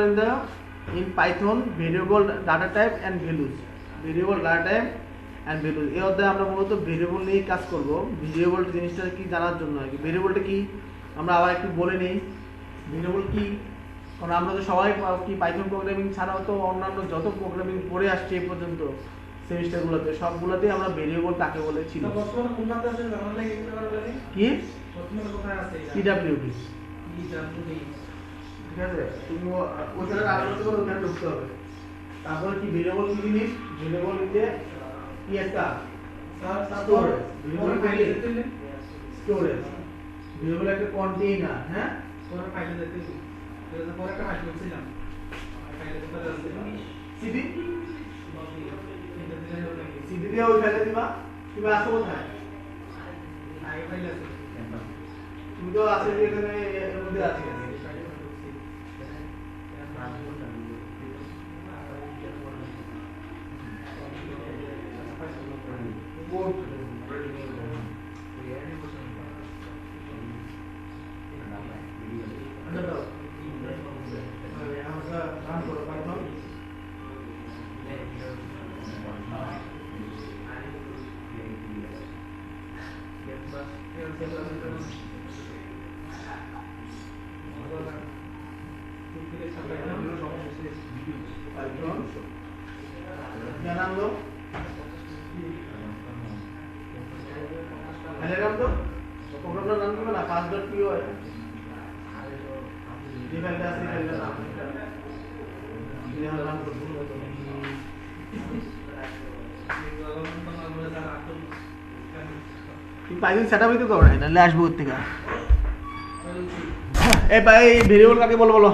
in Python variable data type and values. Variable data type and values. এই অধ্যায়ে আমরা মূলত ভেরিয়েবল নিয়ে কাজ করব। ভেরিয়েবল জিনিসটা কি জানার জন্য আর কি। ভেরিয়েবলটা কি আমরা আবার একটু বলে নেই। ভেরিয়েবল কি, কারণ আমরা তো সবাই কি পাইথন প্রোগ্রামিং ছাড়াও তো অন্যান্য যত প্রোগ্রামিং পড়ে আসছে এই পর্যন্ত সেমিস্টারগুলোতে, সবগুলোতেই আমরা ভেরিয়েবল কাকে বলে ছিল। তো বর্তমানে কোন খাতে আছে জানা লাগে কি করা লাগে? কি বর্তমানে কোথায় আছে এটা? পিডব্লিউডি, কি জানবো? ঠিক আছে? তুমি ওখানে রাখতে করে ওখানে ঢুকতে হবে। তারপরে কি ভেরিয়েবল কি জিনিস? ভেরিয়েবল যে কি একটা স্যার স্টোরেজ, ভেরিয়েবল ফাইলে কি দিতে স্টোরেজ, ভেরিয়েবল একটা কন্টেইনার। হ্যাঁ, পরে ফাইলে দিতে পরে একটা ফাইল করছিলাম, ফাইলে দিতে পারে আছে সিডি এটা দিলে হবে কি? সিডি দিয়ে ওই ফাইলে দিবা। তুমি আসো কোথায়? আগে ফাইল আছে তুমি তো আছে যে এখানে এর মধ্যে আছে। কোড আচ্ছা দাও, আমরা রান করো পাইথন। পাইথন क्या नाम दो? पहले नाम दो, प्रोग्राम का नाम क्या बना? fast.py है। ये फाइल का असली फाइल का नाम है। ये हम नाम कर दूँगा तो কি পাইথন সেটআপই তো করো না, তাহলে আসবো কোথা থেকে? এই ভাই ভেরিয়েবল কাকে বলো বলো,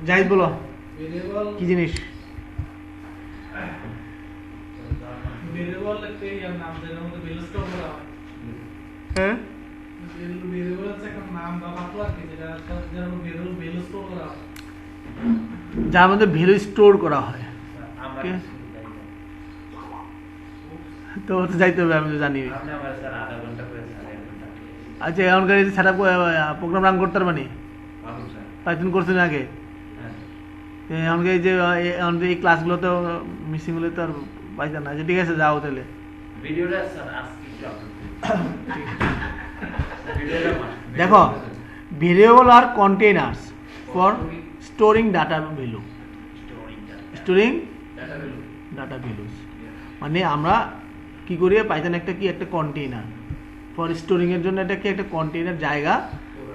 জাহিদ বলো ভেরিয়েবল কি জিনিস? ভেরিয়েবল একটা ইয়ার নাম, যেটার মধ্যে ভ্যালু স্টোর করা হয়। হ্যাঁ, ভেরিয়েবল হচ্ছে একটা নাম বা বাক্য আর কি, যেটা যেটার মধ্যে ভ্যালু স্টোর করা হয়। যার মধ্যে ভ্যালু স্টোর করা হয়। আমরা কে? কিছু যাই না। তো যাইতে হবে, আমি তো জানি। আপনি আমার স্যার আধা ঘন্টা করে স্যার 1 ঘন্টা আচ্ছা এখনকার সেট আপ প্রোগ্রাম রান করতে পারবানি? মালুম স্যার। পাইথন করছেন আগে? হ্যাঁ এখনকার এই যে এখন এই ক্লাসগুলো তো মিসিং হলে তো আর পাইতেন না। আচ্ছা ঠিক আছে, যাও তাহলে। ভিডিওটা স্যার আজকে একটু আপলোড করুন। ভিডিওটা দেখো, ভেরিয়েবল আর containers for storing data value, storing data value. Data values. মানে আমরা কি করি, পাইথন একটা কি একটা কন্টেইনার ফর স্টোরিং এর জন্য, এটা কি একটা কন্টেইনার জায়গা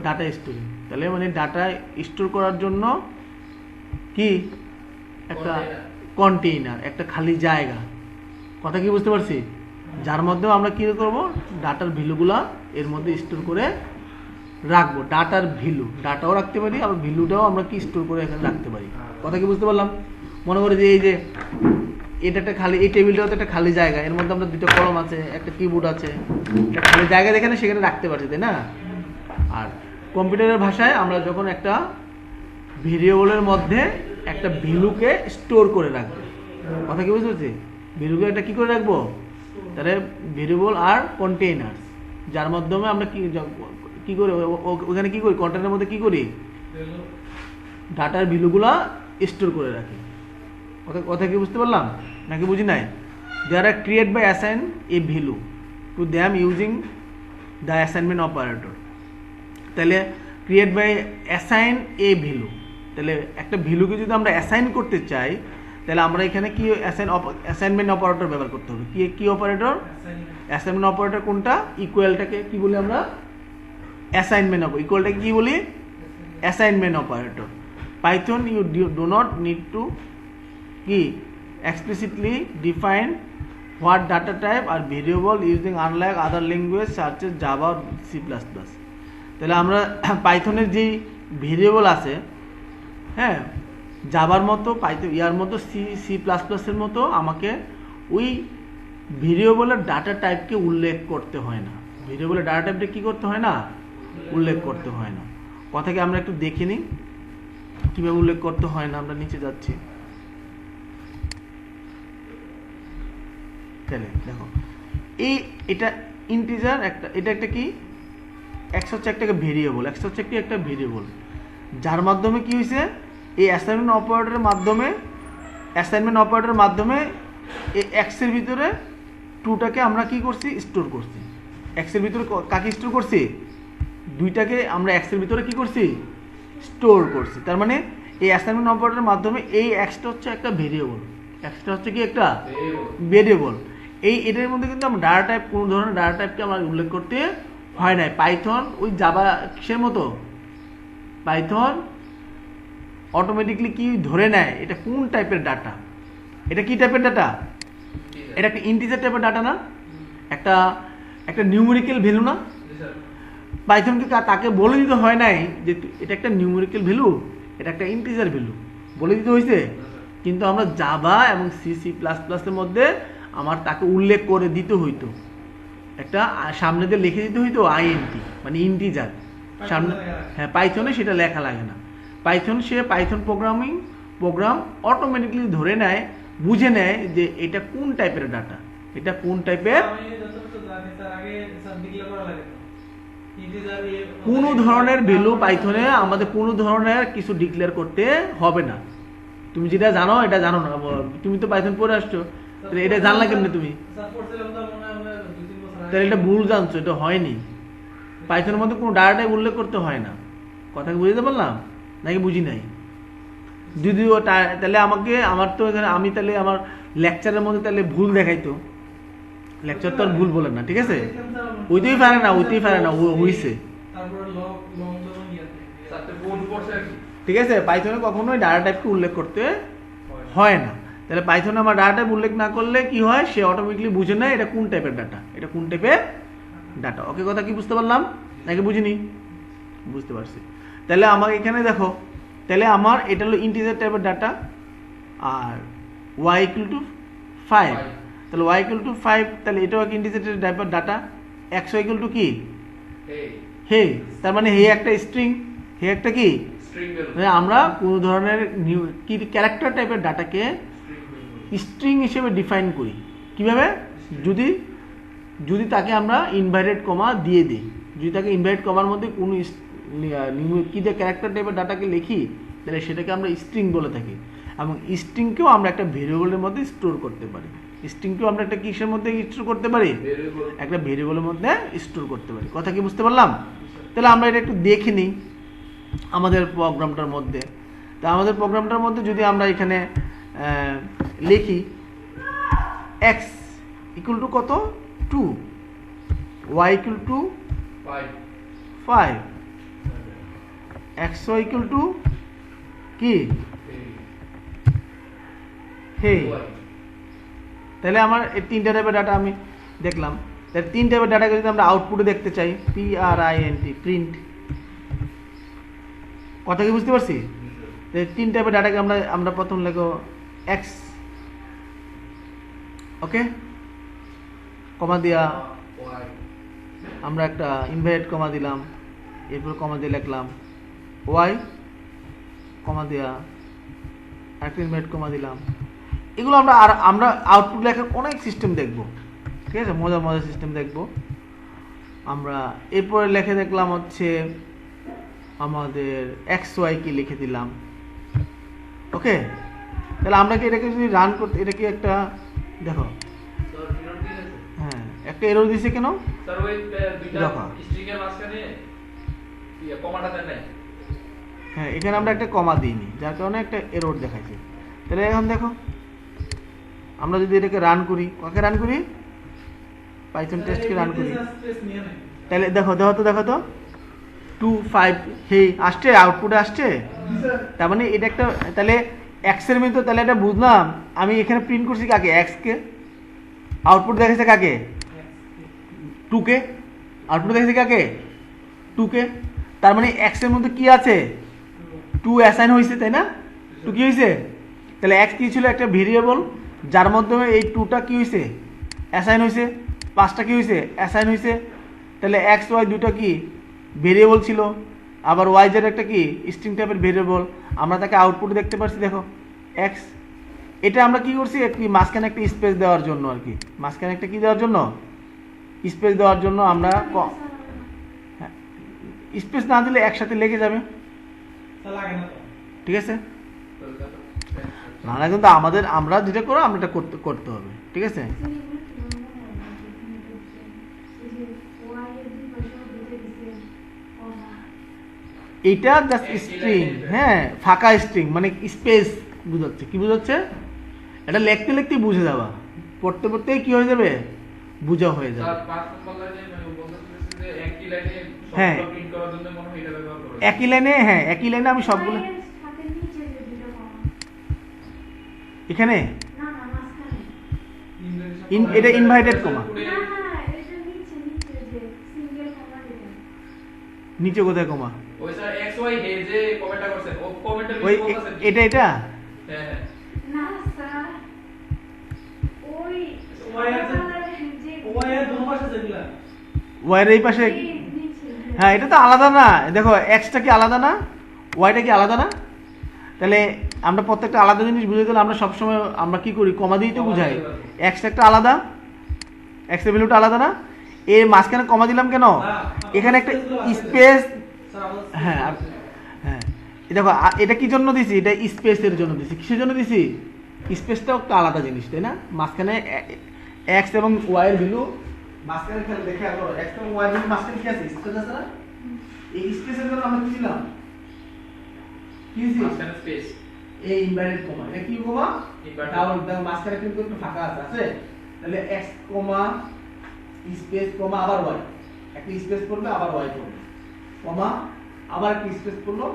ডাটা স্টোরিং। তাহলে মানে ডাটা স্টোর করার জন্য কি একটা কন্টেইনার, একটা খালি জায়গা। কথা কি বুঝতে পারছি? যার মধ্যে আমরা কি করব, ডাটার ভ্যালুগুলা এর মধ্যে স্টোর করে রাখবো। ডাটার ভ্যালু, ডাটাও রাখতে পারি, আবার ভ্যালুটাও আমরা কি স্টোর করে এখানে রাখতে পারি। কথা কি বুঝতে পারলাম? মনে করি যে এই যে এটা একটা খালি, এই টেবিলটাও তো একটা খালি জায়গা, এর মধ্যে আমরা দুটো কলম আছে, একটা কিবোর্ড আছে, একটা খালি জায়গা যেখানে সেখানে রাখতে পারছি, তাই না? আর কম্পিউটারের ভাষায় আমরা যখন একটা ভেরিয়েবলের মধ্যে একটা ভ্যালুকে স্টোর করে রাখবো। কথা কি বুঝতে পারছি? ভ্যালুকে একটা কি করে রাখবো, তাহলে ভেরিয়েবল আর কন্টেইনার্স, যার মাধ্যমে আমরা কি করি ওখানে কি করি, কন্টেইনারের মধ্যে কি করি, ডাটার ভ্যালুগুলা স্টোর করে রাখি। কথা কি বুঝতে পারলাম নাকি বুঝি নাই? There are create by assign a value to them using the assignment operator. তাহলে create by assign a value, তাহলে একটা ভ্যালুকে যদি আমরা অ্যাসাইন করতে চাই, তাহলে আমরা এখানে কি অ্যাসাইনমেন্ট অপারেটর ব্যবহার করতে হবে। কি অপারেটর? অ্যাসাইনমেন্ট অপারেটর কোনটা? ইকুয়ালটাকে কি বলি আমরা? Assignment operator. ইকুয়ালটাকে কি বলি? Assignment operator. Python you do not need to কি explicitly define what data type or variable using unlike other language such as Java or C++. তাহলে আমরা পাইথনের যে ভেরিয়েবল আছে, হ্যাঁ, জাভার মতো পাইথন ইয়ার মতো সি প্লাস প্লাসের মতো আমাকে ওই ভেরিয়েবলের ডাটা টাইপকে উল্লেখ করতে হয় না। ভেরিয়েবলের ডাটা টাইপটা কি করতে হয় না? উল্লেখ করতে হয় না। কথাকে আমরা একটু দেখে নিই কীভাবে উল্লেখ করতে হয় না। আমরা নিচে যাচ্ছি, তাহলে দেখো এটা ইন্টিজার একটা, এটা একটা কি x হচ্ছে একটা ভেরিয়েবল, x হচ্ছে কি একটা ভেরিয়েবল, যার মাধ্যমে কি হয়েছে, এই অ্যাসাইনমেন্ট অপারেটরের মাধ্যমে এই x এর ভিতরে 2টাকে আমরা কি করছি, স্টোর করছি। x এর ভিতরে কাকে স্টোর করছি? 2টাকে আমরা x এর ভিতরে কি করছি, স্টোর করছি। তার মানে এই অ্যাসাইনমেন্ট অপারেটরের মাধ্যমে এই xটা হচ্ছে একটা ভেরিয়েবল, xটা হচ্ছে কি একটা ভেরিয়েবল। এটার মধ্যে কিন্তু আমরা ডাটা টাইপ, কোন ধরনের ডাটা টাইপকে আমরা উল্লেখ করতে হয় না। পাইথন ওই জাভা কিসের মতো, পাইথন অটোমেটিকলি কি ধরে নেয় এটা কোন টাইপের ডাটা, এটা কি টাইপের ডাটা, এটা একটা ইন্টিজার টাইপের ডাটা না, একটা নিউমেরিক্যাল ভ্যালু না। পাইথনকে তাকে বলে দিতে হয় নাই যে এটা একটা নিউমেরিক্যাল ভ্যালু, এটা একটা ইন্টিজার ভ্যালু, বলে দিতে হয়েছে। কিন্তু আমরা জাভা এবং সি প্লাস প্লাসের মধ্যে আমার তাকে উল্লেখ করে দিতে হইতো, একটা সামনে দিয়ে লিখে দিতে হইতো আইএনটি, মানে ইন্টিজার সামনে। হ্যাঁ, পাইথনে সেটা লেখা লাগে না। পাইথন প্রোগ্রাম অটোমেটিকলি ধরে নেয়, বুঝে নেয় যে এটা কোন টাইপের ডাটা, এটা কোন টাইপের। কোনো ধরনের ভ্যালু পাইথনে আমাদের কোনো ধরনের কিছু ডিক্লেয়ার করতে হবে না। তুমি যেটা জানো এটা জানো না, তুমি তো পাইথন পড়ে আসছো, তাহলে এটা জানলা কেমনে তুমি? তাহলে এটা ভুল জানছো, এটা হয়নি। পাইথনের মধ্যে কোনো ডাটাটাই উল্লেখ করতে হয় না। কথা বুঝতে পারলাম নাকি বুঝি নাই? যদিও তাহলে আমার তো এখানে আমি তাহলে আমার লেকচারের মধ্যে তাহলে ভুল দেখাইতো, লেকচার তো আর ভুল বলেন না, ঠিক আছে? ওইতেই পারে না হইছে, ঠিক আছে? পাইথনে কখনোই ডাটা টাইপকে উল্লেখ করতে হয় না। তাহলে পাইথনে আমার ডাটা টাইপ উল্লেখ না করলে কি হয়, সে অটোমেটিকলি বুঝে নেয় এটা কোন টাইপের ডাটা, এটা কোন টাইপের ডাটা। ওকে, কথা কি বুঝতে পারলাম নাকি বুঝিনি? বুঝতে পারছি। তাহলে আমার এখানে দেখো, তাহলে আমার এটা হলো ইন্টিজার টাইপের ডাটা, আর y = 5, তাহলে y = 5, তাহলে এটাও একটা ইন্টিজার টাইপের ডাটা। x = কি, হে, তার মানে হে একটা স্ট্রিং, হে একটা কি স্ট্রিং ভ্যালু মানে আমরা কোনো ধরনের নিউ কি ক্যারেক্টার টাইপের ডাটাকে স্ট্রিং হিসেবে ডিফাইন করি কিভাবে যদি যদি তাকে আমরা ইনভাইটেড কমা দিয়ে দিই যদি তাকে ইনভাইটেড কমার মধ্যে কোনো কি দিয়ে ক্যারেক্টার টাইপের ডাটাকে লিখি তাহলে সেটাকে আমরা স্ট্রিং বলে থাকি এবং স্ট্রিংকেও আমরা একটা ভেরিয়েবলের মধ্যে স্টোর করতে পারি স্ট্রিংকেও আমরা একটা কিসের মধ্যে স্টোর করতে পারি একটা ভেরিয়েবলের মধ্যে স্টোর করতে পারি কথা কি বুঝতে পারলাম তাহলে আমরা এটা একটু দেখে নিই আমাদের প্রোগ্রামটার মধ্যে তা আমাদের প্রোগ্রামটার মধ্যে যদি আমরা এখানে লিখি এক্স ইকুয়াল টু কত 2 y equal to 5 x y equal to কি হেই তাহলে আমার এই তিনটা টাইপের ডাটা আমি দেখলাম তাহলে তিন টাইপের ডাটাকে যদি আমরা আউটপুটে দেখতে চাই print প্রিন্ট কথা কি বুঝতে পারছি তিন টাইপের ডাটাকে আমরা প্রথম লিখো এক্স ওকে কমা দিয়া আমরা একটা ইনভাইট কমা দিলাম এরপর কমা দিয়ে লিখলাম ওয়াই কমা দিয়া একটা ইনভাইট কমা দিলাম এগুলো আমরা আউটপুট লেখার অনেক সিস্টেম দেখব ঠিক আছে মজার মজার সিস্টেম দেখব আমরা এরপরে লিখে দেখলাম হচ্ছে আমাদের এক্স ওয়াই কি লিখে দিলাম ওকে তাহলে আমরা কি এটাকে যদি রান করতে এটা কি একটা দেখো হ্যাঁ একটা এরর দিছে কেন স্যার ওই দুইটা স্ট্রিং এর মাঝখানে কমাটা দেন নাই হ্যাঁ এখানে আমরা একটা কমা দিইনি যার কারণে একটা এরর দেখাইছে তাহলে এখন দেখো আমরা যদি এটাকে রান করি কাকে রান করি পাইথন টেস্টকে রান করি তাহলে দেখো তো 2 5 হে আসছে আউটপুটে আসছে তার মানে এটা একটা তাহলে x এর মধ্যে তাহলে এটা বুঝলাম আমি এখানে প্রিন্ট করছি কাকে x কে আউটপুট দেখাইছে কাকে 2 কে আউটপুট দেখাইছে কাকে 2 কে তার মানে x এর মধ্যে কি আছে 2 অ্যাসাইন হইছে তাই না 2 কি হইছে তাহলে x কি ছিল একটা ভেরিয়েবল যার মাধ্যমে এই 2টা কি হইছে অ্যাসাইন হইছে 5টা কি হইছে অ্যাসাইন হইছে তাহলে x y দুটো কি ভেরিয়েবল ছিল আবার y এর একটা কি স্ট্রিং টাইপের ভেরিয়েবল আমরা তাকে আউটপুট দেখতে পাচ্ছি দেখো x এটা আমরা কি করছি একটি মাঝখানে একটা স্পেস দেওয়ার জন্য আর কি মাঝখানে একটা কি দেওয়ার জন্য স্পেস দেওয়ার জন্য আমরা স্পেস না দিলে একসাথে লেগে যাবে ঠিক আছে না কিন্তু আমরা যেটা করো আমরা এটা করতে হবে ঠিক আছে এটা জাস্ট স্ট্রিং হ্যাঁ ফাঁকা স্ট্রিং মানে স্পেস বুঝাচ্ছে কি বুঝাচ্ছে এটা লিখতে লিখতেই বুঝে যাবা পড়তে পড়তেই কি হয়ে যাবে বুঝা হয়ে যাবে হ্যাঁ একই লাইনে আমি সবগুলো এখানে এটা ইনভাইটেড কমা নিচে কোথায় কমা ওই স্যার এক্স ওয়াই হে যে কমেন্টটা করছেন ও কমেন্টটা ওই এটা হ্যাঁ না স্যার ওই ওয়াইয়ের দুই পাশে যেগুলা ওয়াইয়ের এই পাশে হ্যাঁ এটা তো আলাদা না দেখো এক্সটা কি আলাদা না ওয়াইটা কি আলাদা না তাহলে আমরা প্রত্যেকটা আলাদা জিনিস বুঝে দিলে আমরা সবসময় আমরা কি করি কমা দিয়েই তো বুঝাই এক্স একটা আলাদা এক্স এর ভ্যালুটা আলাদা না এর মাঝখানে কমা দিলাম কেন এখানে একটা স্পেস হ্যাঁ হ্যাঁ দেখো এটা কি জন্য দিছি এটা স্পেসের জন্য দিছি কিসের জন্য দিছি স্পেসটাও একটা আলাদা জিনিস তাই না মাঝখানে এক্স এবং ওয়াই এর ভ্যালু মাঝখানে খেয়াল দেখে আলো এক্স এবং ওয়াই এর ভ্যালু মাঝখানে কি আছে স্পেস আছে না এই স্পেসের জন্য আমরা কি দিলাম কি দিছি মাঝখানে স্পেস এই ইনভার্টেড কমা এটা কি কমা ডাবল দাও মাঝখানে কিন্তু একটু ফাঁকা আছে তাহলে এক্স কমা স্পেস কমা আবার ওয়াই একটা স্পেস পড়বে আবার ওয়াই পড়বে কমা আবার একটা স্পেস পড়লো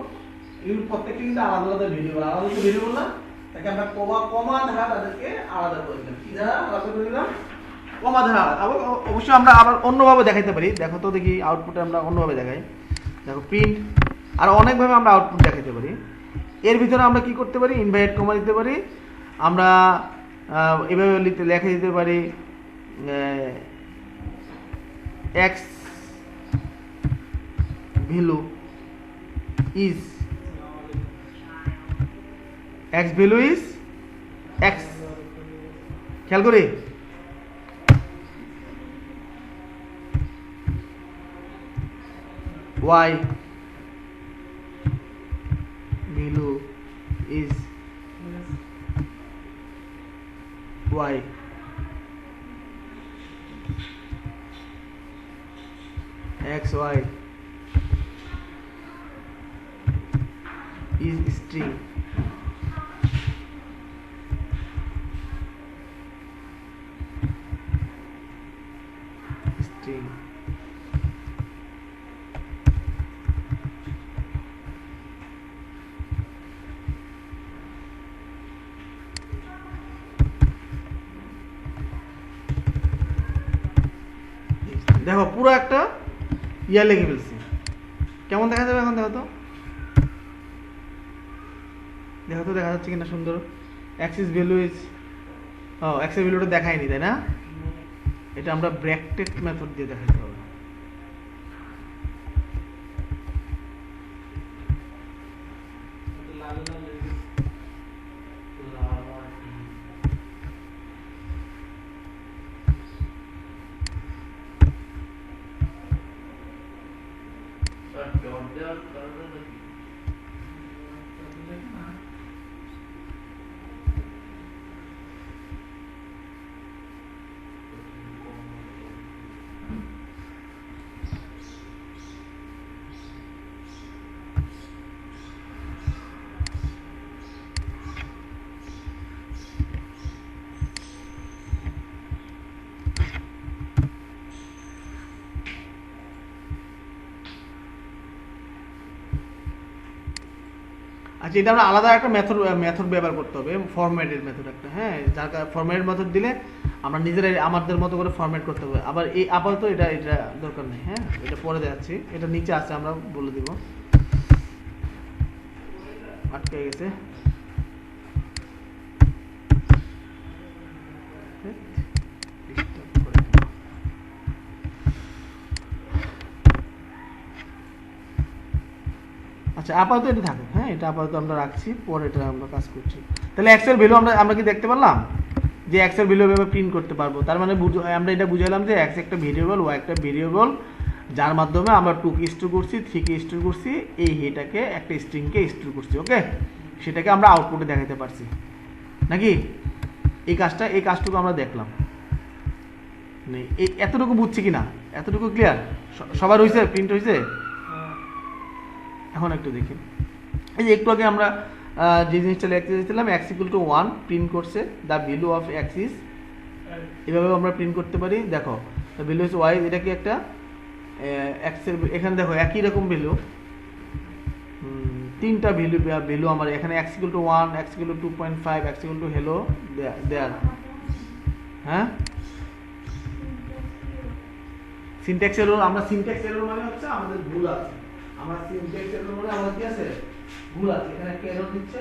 এগুলো প্রত্যেকটা কিন্তু আলাদা আলাদা ভেরিয়েবল না তাকে আমরা কমা ধারা তাদেরকে আলাদা করে দিলাম কি ধারা আলাদা করে দিলাম কমা ধারা আবার অবশ্যই আমরা আবার অন্যভাবে দেখাইতে পারি দেখো তো দেখি আউটপুটে আমরা অন্যভাবে দেখাই দেখো প্রিন্ট আর অনেকভাবে আমরা আউটপুট দেখাইতে পারি এর ভিতরে আমরা কি করতে পারি ইনভাইট কমা দিতে পারি আমরা এভাবে লেখা দিতে পারি x value is x value is x, খেয়াল করি y value is y, x y is string, string দেখো পুরো একটা ইয়া লিখে ফেলছি। কেমন দেখা যাবে এখন? দেখো তো দেখা যাচ্ছে কিনা সুন্দর। অ্যাক্সিস ভ্যালু ইজ অ্যাক্সিস ভ্যালুটা দেখায়নি, তাই না? এটা আমরা ব্র্যাকেট মেথড দিয়ে দেখাতে হবে। আচ্ছা, এটা আমরা আলাদা একটা মেথড ব্যবহার করতে হবে, ফরম্যাটের মেথড একটা। হ্যাঁ, যার ফরম্যাটের মেথড দিলে আমরা নিজেরাই আমাদের মতো করে ফরম্যাট করতে হবে। আবার এই আপাতত এটা দরকার নেই। হ্যাঁ, এটা পরে দেখাচ্ছি, এটা নিচে আছে, আমরা বলে দিব। আটকে গেছে। আচ্ছা, আপাতত এটা থাকুক। হ্যাঁ, এটা আপাতত আমরা রাখছি, পরে এটা আমরা কাজ করছি। তাহলে এক্স এর ভ্যালু আমরা কি দেখতে পারলাম যে এক্স এর ভ্যালু এভাবে প্রিন্ট করতে পারবো। তার মানে আমরা এটা বুঝালাম যে এক্স একটা ভেরিয়েবল, ওয়াই একটা ভেরিয়েবল, যার মাধ্যমে আমরা 2 কে স্টোর করছি, 3 কে স্টোর করছি, এই এটাকে একটা স্ট্রিংকে স্টোর করছি। ওকে, সেটাকে আমরা আউটপুটে দেখাতে পারছি নাকি? এই কাজটুকু আমরা দেখলাম। এতটুকু বুঝছি কিনা? এতটুকু ক্লিয়ার? সবার হয়েছে? প্রিন্ট হয়েছে? এখন একটু দেখি। এই যে একটু আগে আমরা যে জিনিসটা লিখতে চাইছিলাম, x = 1 প্রিন্ট করছে, the value of x is, এভাবে আমরা প্রিন্ট করতে পারি। দেখো, দ্য ভ্যালু ইজ y, এটা কি একটা x এর, এখানে দেখো একই রকম ভ্যালু, তিনটা ভ্যালু আমার এখানে, x = 1, x = 2.5, x = hello দেয়ার। হ্যাঁ, সিনট্যাক্স এরর, আমরা সিনট্যাক্স এরর মানে হচ্ছে আমাদের ভুল আছে। আমার সিনট্যাক্স এরর মানে আমাদের কি আছে? ভুল আছে। এখানে একটা এরর দিচ্ছে,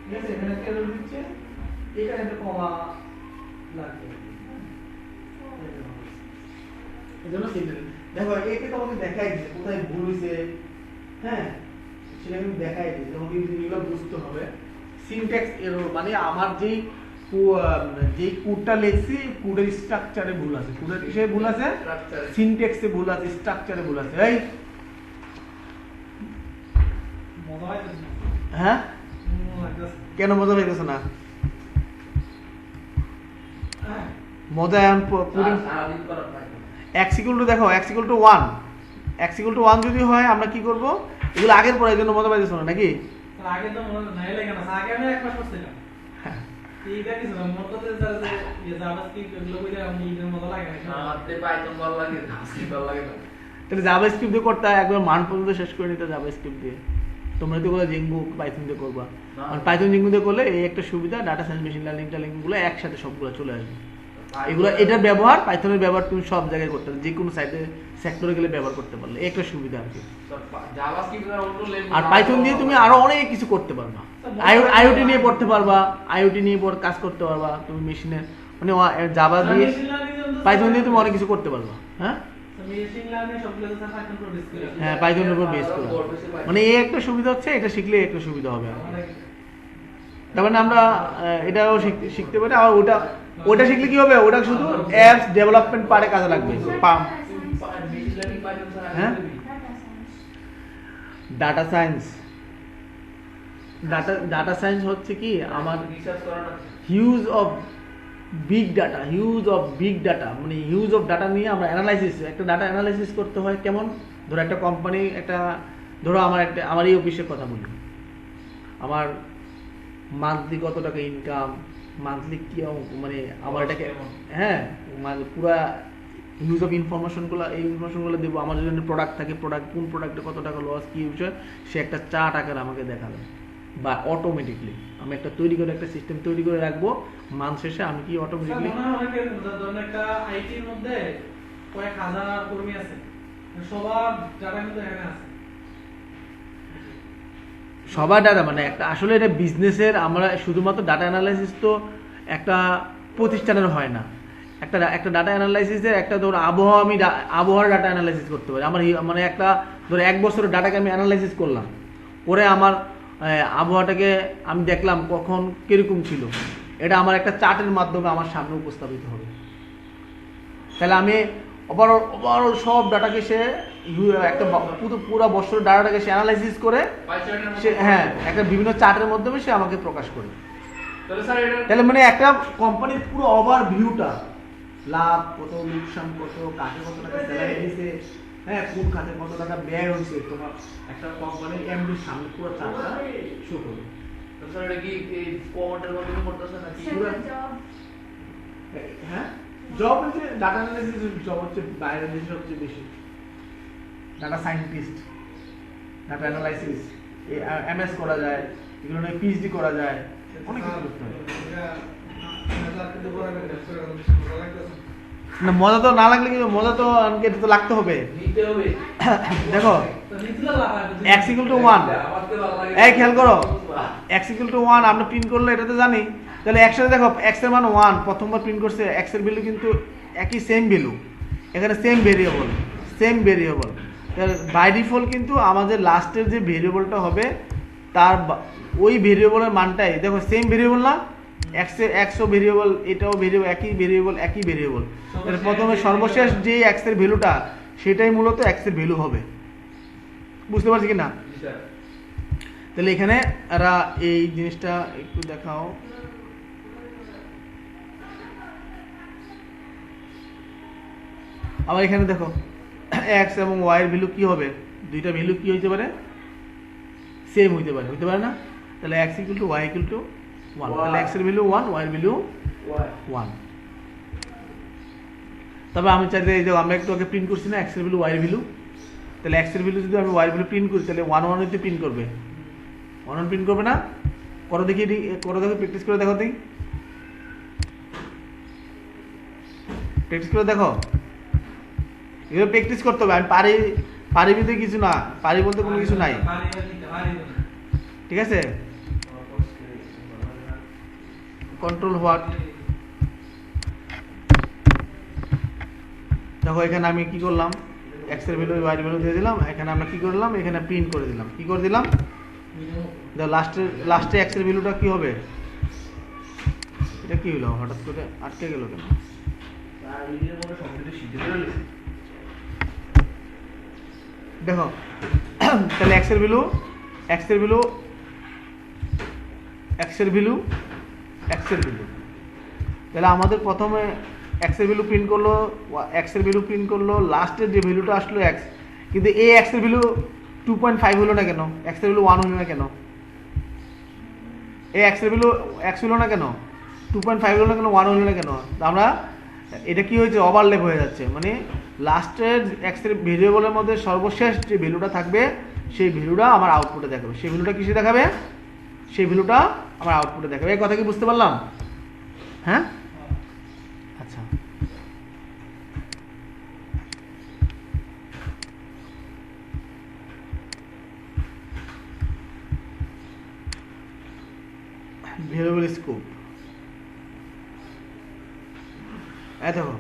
ঠিক আছে? এখানে একটা এরর দিচ্ছে, এখানে একটা কমা লাগবে। এজন্য সিনট্যাক্স দেখো, একে তোমাকে দেখাই দিচ্ছে কোথায় ভুল হইছে। হ্যাঁ, সেটা আমি দেখাই দিচ্ছি, তোমাকে এগুলো বুঝতে হবে। সিনট্যাক্স এরর মানে আমার যেই কোডটা লিখছি, কোডের স্ট্রাকচারে ভুল আছে। কোডের কিসে ভুল আছে? সিনট্যাক্সে ভুল আছে, স্ট্রাকচারে ভুল আছে। এই হ্যাঁ, কেন মজা পাইতেছ না? মজা এখন x = দেখো, x = 1, x = 1 যদি হয় আমরা কি করব? এগুলো আগের পরে, এই জন্য মজা পাইতেছ না নাকি? আগে তো মনে নাই লাগে না, আগে আমি এক মাস করছিলাম। ঠিক আছে, মত তো যে এই জাভাস্ক্রিপ্ট এগুলো কইলে আমি এর মজা লাগে না। আমাদের পাইথন ভালো লাগে, জাভাস্ক্রিপ্ট ভালো লাগে না। তাহলে জাভাস্ক্রিপ্ট দিয়ে করতে একবার মান পর্যন্ত শেষ করে নিতে জাভাস্ক্রিপ্ট দিয়ে। তোমরা তো বলে জিংবুক পাইথন দিয়ে করবা, আর পাইথন জিংবুক দিয়ে করলে এই একটা সুবিধা, ডাটা সায়েন্স, মেশিন লার্নিং গুলো একসাথে সবগুলো চলে আসবে। এগুলো, এটার ব্যবহার, পাইথনের ব্যবহার তুমি সব জায়গায় করতে পারবে, যে কোনো সাইটে সেক্টরে গেলে ব্যবহার করতে পারলে, একটা সুবিধা আর কি। আর পাইথন দিয়ে তুমি আরো অনেক কিছু করতে পারবা। আইওটি নিয়ে পড়তে পারবা, আইওটি নিয়ে কাজ করতে পারবা তুমি মেশিনের, মানে জাভা দিয়ে, পাইথন দিয়ে তুমি অনেক কিছু করতে পারবা। হ্যাঁ, হ্যাঁ, পাইথনের উপর বেস করে। মানে এই একটা সুবিধা হচ্ছে, এটা শিখলে একটা সুবিধা হবে আর কি। তার মানে আমরা এটাও শিখতে পারি। আর ওটা শিখলে কি হবে, ওটা শুধু অ্যাপস ডেভেলপমেন্ট পারে কাজে লাগবে। হ্যাঁ, ডাটা সায়েন্স, ডাটা সায়েন্স হচ্ছে কি আমার হিউজ অফ বিগ ডাটা, মানে হিউজ অফ ডাটা নিয়ে আমরা অ্যানালাইসিস, একটা ডাটা অ্যানালাইসিস করতে হয়। কেমন, ধরো একটা কোম্পানি, ধরো আমার এই অফিসের কথা বলি, আমার মান্থলি কত টাকা ইনকাম, মান্থলি কি মানে আমার এটাকে, হ্যাঁ মানে পুরা হিউজ অফ ইনফরমেশনগুলো, এই ইনফরমেশনগুলো দেবো। আমার যদি প্রোডাক্ট থাকে, কোন প্রোডাক্টে কত টাকা লস, কী বিষয়, সে একটা চার্ট আকারে আমাকে দেখাবে। বা অটোমেটিকলি আমি একটা সিস্টেম তৈরি করে রাখবো, মান্থ শেষে আমি কি অটোমেটিকলি। একটা আইটির মধ্যে কয়েক হাজার কর্মী আছে, সবার ডাটা কিন্তু এখানে আছে, সবার ডাটা মানে একটা আসলে এটা বিজনেসের, আমরা শুধুমাত্র ডাটা অ্যানালাইসিস তো একটা প্রতিষ্ঠানের হয় না। একটা ডাটা অ্যানালাইসিসের একটা ধরো আবহাওয়ার ডাটা অ্যানালাইসিস করতে পারি। আমার মানে একটা ধরো 1 বছরের ডাটাকে আমি অ্যানালাইসিস করলাম, করে আমার আবহাওয়াটাকে আমি দেখলাম কখন কিরকম ছিল, এটা আমার একটা চার্টের মাধ্যমে আমার সামনে উপস্থাপিত হবে। তাহলে আমি ওভারঅল সব ডাটাকে সে একটা পুরো বছরের ডাটাটাকে সে অ্যানালাইসিস করে সে, হ্যাঁ, একটা বিভিন্ন চার্টের মাধ্যমে সে আমাকে প্রকাশ করে। তাহলে মানে একটা কোম্পানির পুরো ওভার ভিউটা, লাভ কত, লোকসান কত, কাকে কত টাকা স্যালারি দিছে, হ্যাঁ, কোন খাতে কত টাকা ব্যয় হয়েছে, তোমার একটা কোম্পানির এমডির সামনে পুরো চার্টটা শো করবে। স্যার এটা কি এই কোয়ার্টার মাধ্যমে করতেছে নাকি? হ্যাঁ, জব হচ্ছে ডাটা অ্যানালিসিস, জব হচ্ছে বাইরের দেশে সবচেয়ে বেশি। Data scientist, data analysis, MS করা যায়, এগুলো নিয়ে পিএইচডি করা যায়, অনেক কিছু করতে হয়। না, মজা তো না লাগলে কিন্তু, মজা তো এটা তো লাগতে হবে, নিতে হবে। দেখো x=1, এই খেয়াল করো, x=1 আমরা প্রিন্ট করলে এটা তো জানি। তাহলে x এর দেখো, x এর মান 1 প্রথমবার প্রিন্ট করছে, x এর ভ্যালু কিন্তু একই সেম ভ্যালু, এখানে সেম ভেরিয়েবল। তাহলে বাই ডিফল্ট কিন্তু আমাদের লাস্টের যে ভেরিয়েবলটা হবে তার ওই ভেরিয়েবলের মানটাই দেখো সেম ভেরিয়েবল না, একশো ভেরিয়েবল, এটাও ভেরিয়েবল, একই ভেরিয়েবল। তাহলে প্রথমে সর্বশেষ যে x এর ভ্যালুটা সেটাই মূলত x এর ভ্যালু হবে। বুঝতে পারছি কি না? তাহলে এখানে এরা এই জিনিসটা একটু দেখাও। আবার এখানে দেখো x এবং y এর ভ্যালু কি হবে, দুইটা ভ্যালু কি হইতে পারে, সেম হইতে পারে না? তাহলে x=y=1, তাহলে x এর ভ্যালু 1, y এর ভ্যালু 1। তবে আমি চাইলে এই যে আমরা একটু আগে প্রিন্ট করছি না x এর ভ্যালু y এর ভ্যালু, তাহলে x এর ভ্যালু যদি আমি y এর ভ্যালু প্রিন্ট করি তাহলে 1 1 হইতে প্রিন্ট করবে, 1 1 প্রিন্ট করবে না? করো দেখি প্র্যাকটিস করে দেখো, এগুলো প্র্যাকটিস করতে হবে। আমি পারি বলতে কিছু না, পারি বলতে কোনো কিছু নাই, ঠিক আছে? কন্ট্রোল হোয়াট, দেখো এখানে আমি কি করলাম, x এর ভ্যালু y এর ভ্যালু দিয়ে দিলাম, এখানে আমরা কি করলাম, এখানে প্রিন্ট করে দিলাম। কি করে দিলাম, লাস্টে x এর ভ্যালুটা কি হবে, এটা কি হলো, হঠাৎ করে আটকে গেল কেন? দেখো তাহলে x এর ভ্যালু তাহলে আমাদের প্রথমে x এর ভ্যালু প্রিন্ট করলো, লাস্টের যে ভ্যালুটা আসলো x, কিন্তু এই x এর ভ্যালু 2.5 হলো না কেন, x এর ভ্যালু 1 হলো না কেন, এই x এর ভ্যালু x হলো না কেন, 2.5 হলো না কেন, 1 হলো না কেন? আমরা এটা কি হয়েছে, ওভারল্যাপ হয়ে যাচ্ছে, মানে লাস্টের x এর ভেরিয়েবলের মধ্যে সর্বশেষ যে ভ্যালুটা থাকবে সেই ভ্যালুটা আমার আউটপুটে দেখাবে। সেই ভ্যালুটা কিসে দেখাবে, সেই ভ্যালুটা আমার আউটপুটে দেখাবে। এই কথা কি বুঝতে পারলাম? হ্যাঁ, আচ্ছা। ভেরিয়েবল স্কোপ, দেখো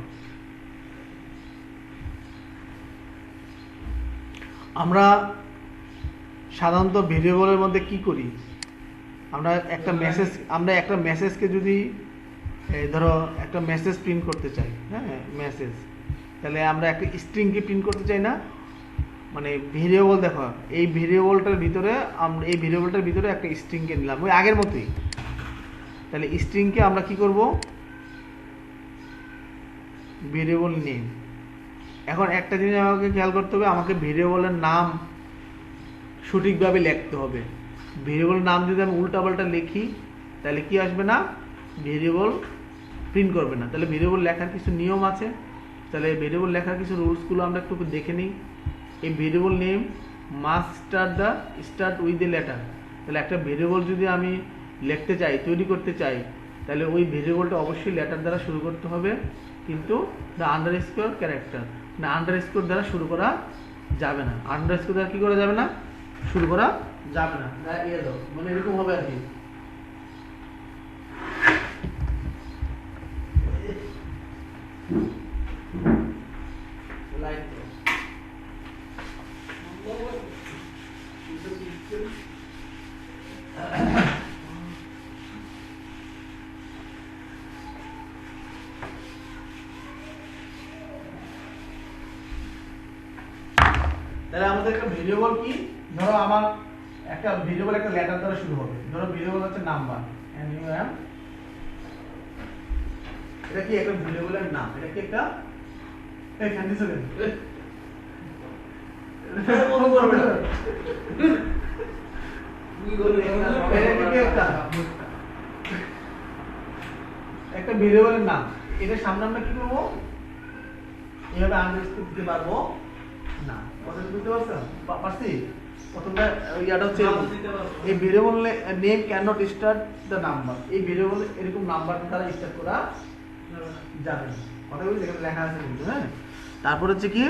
আমরা সাধারণত ভেরিয়েবলের মধ্যে কি করি, আমরা একটা মেসেজকে যদি ধরো একটা মেসেজ প্রিন্ট করতে চাই, হ্যাঁ মেসেজ, তাহলে আমরা একটা স্ট্রিংকে প্রিন্ট করতে চাই না, মানে ভেরিয়েবল দেখো এই ভেরিয়েবলটার ভিতরে একটা স্ট্রিংকে নিলাম ওই আগের মতোই। তাহলে স্ট্রিংকে আমরা কি করব, ভেরিয়েবল নেম। এখন একটা জিনিস আমাকে খেয়াল করতে হবে, আমাকে ভেরিয়েবলের নাম সঠিকভাবে লিখতে হবে। ভেরিয়েবল নাম যদি আমি উল্টাপাল্টা লিখি তাহলে কি আসবে না, ভেরিয়েবল প্রিন্ট করবে না। তাহলে ভেরিয়েবল লেখার কিছু নিয়ম আছে, তাহলে ভেরিয়েবল লেখার কিছু রুলসগুলো আমরা একটু দেখে নিই। এই variable name must start with a letter. তাহলে একটা ভেরিয়েবল যদি আমি লিখতে চাই, তৈরি করতে চাই, তাহলে ওই ভেরিয়েবলটা অবশ্যই লেটার দ্বারা শুরু করতে হবে, কিন্তু দ্য আন্ডারস্কোর ক্যারেক্টার, না আন্ডারস্কোর দ্বারা শুরু করা যাবে না। আন্ডারস্কোর দ্বারা কি করা যাবে না, শুরু করা যাবে না। মানে এরকম হবে আর কি। তাহলে আমাদের একটা ভেরিয়েবল কি, ধরো আমার একটা ভেরিয়েবল একটা লেটার দ্বারা শুরু হবে। ধরো ভেরিয়েবল হচ্ছে নাম্বার, NUM, এটা কি একটা ভেরিয়েবলের নাম, এটা কি একটা এই ফ্যান্ডি সেভেন একটা ভেরিয়েবলের নাম, এটার সামনে আমরা কি করবো, এইভাবে আন্ডারস্কোর দিতে পারবো না। কথা বুঝতে পারছি? প্রথমটা ইয়াটা হচ্ছে এই variable name can not start the number, এই ভেরিয়েবল এরকম নাম্বার দ্বারা স্টার্ট করা যাবে না। কথা বুঝলি, এখানে লেখা আছে কিন্তু। হ্যাঁ, তারপর হচ্ছে কি,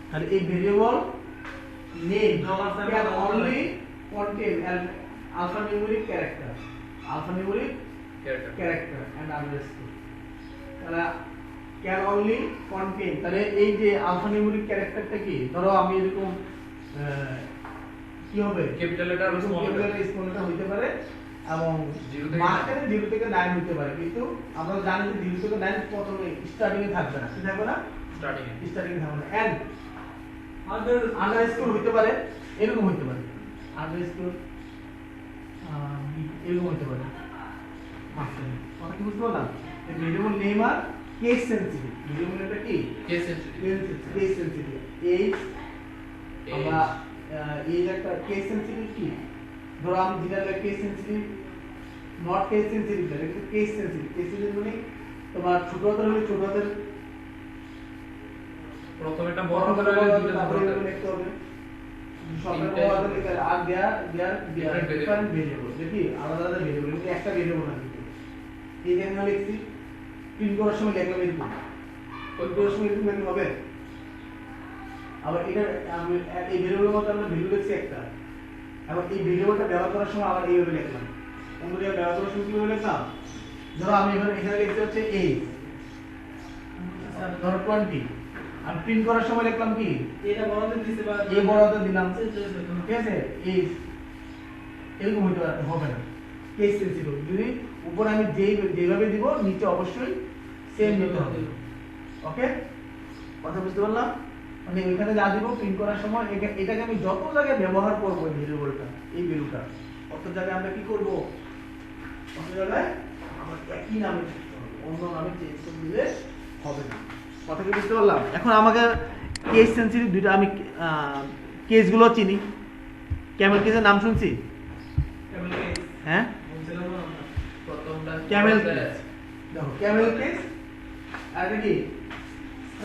তাহলে এই variable name can only contain alphanumeric character and underscore। তাহলে ক্যান অনলি কন্টেন, তাহলে এই যে আলফানিউমেরিক ক্যারেক্টারটা কি, ধরো আমি এরকম কি হবে, ক্যাপিটাল লেটার বা স্মল লেটার হইতে পারে, এবং 0 থেকে 9 হইতে পারে, কিন্তু আমরা জানি যে 0 থেকে 9 প্রথমে স্টার্টিং এ থাকবে না, কি থাকবে না, স্টার্টিং এ থাকবে না। এন্ড আন্ডারস্কোর হইতে পারে, এরকম হইতে পারে, আন্ডারস্কোর এরকম হইতে পারে। কথা কি বুঝতে পারলাম? এই ভেরিয়েবল নেম আর কেস সেনসিটিভ, ভেরিয়েবল এটা কি কেস সেনসিটিভ, আমরা এই একটা কেস সেনসিটিভ কি, ধরো আমি যেটা case sensitive, not case sensitive, এটা কিন্তু কেস সেনসিটিভ। কেস সেনসিটিভ মানে তোমার ছোট হাতের হলে ছোট হাতের প্রথমে একটা বড় হাতের হলে দুটো ছোট হাতের লিখতে হবে, সবটা বড় হাতের লিখতে হবে। আর দেয়ার ডিফারেন্ট ভেরিয়েবল, দেখি আলাদা আলাদা ভেরিয়েবল, কিন্তু একটা ভেরিয়েবল না। কিন্তু এই যে আমি লিখছি, প্রিন্ট করার সময় লিখলাম এরকম, প্রিন্ট করার সময় এরকম লিখলে হবে। আবার এটা আমি এই ভেরিয়েবলের মধ্যে আমরা ভ্যালু লিখছি একটা, এবং এই ভেরিয়েবলটা ব্যবহার করার সময় আবার এইভাবে লিখলাম। অন্যদিকে ব্যবহার করার সময় কিভাবে লিখলাম, ধরো আমি এখানে লিখতে হচ্ছে এইজ, ধরো 20, আমি প্রিন্ট করার সময় লিখলাম কি, এটা বড়দের দিতে বা এই বড়টা দিলাম, ঠিক আছে, এইজ এরকম হইতে পারে, হবে না, কেস সেনসিটিভ। যদি উপরে আমি যেভাবে দিব, নিচে অবশ্যই সেম দিতে হবে। ওকে, কথা বুঝতে পারলাম? মানে এখানে যা দিব প্রিন্ট করার সময়, এটাকে আমি যত জায়গায় ব্যবহার করবো এই ভেরিয়েবলটা, এই ভ্যালুটা, কত জায়গায় আমরা কি করব, কত জায়গায় আমার একই নামে লিখতে হবে, অন্য নামে চেঞ্জ করে দিলে হবে না। কথা কি বুঝতে পারলাম? এখন আমাকে কেস সেনসিটিভ দুইটা আমি কেসগুলো চিনি। ক্যামেল কেসের নাম শুনছি, হ্যাঁ, প্রথমটা ক্যামেল কেস, দেখো ক্যামেল কেস, আর এটা কি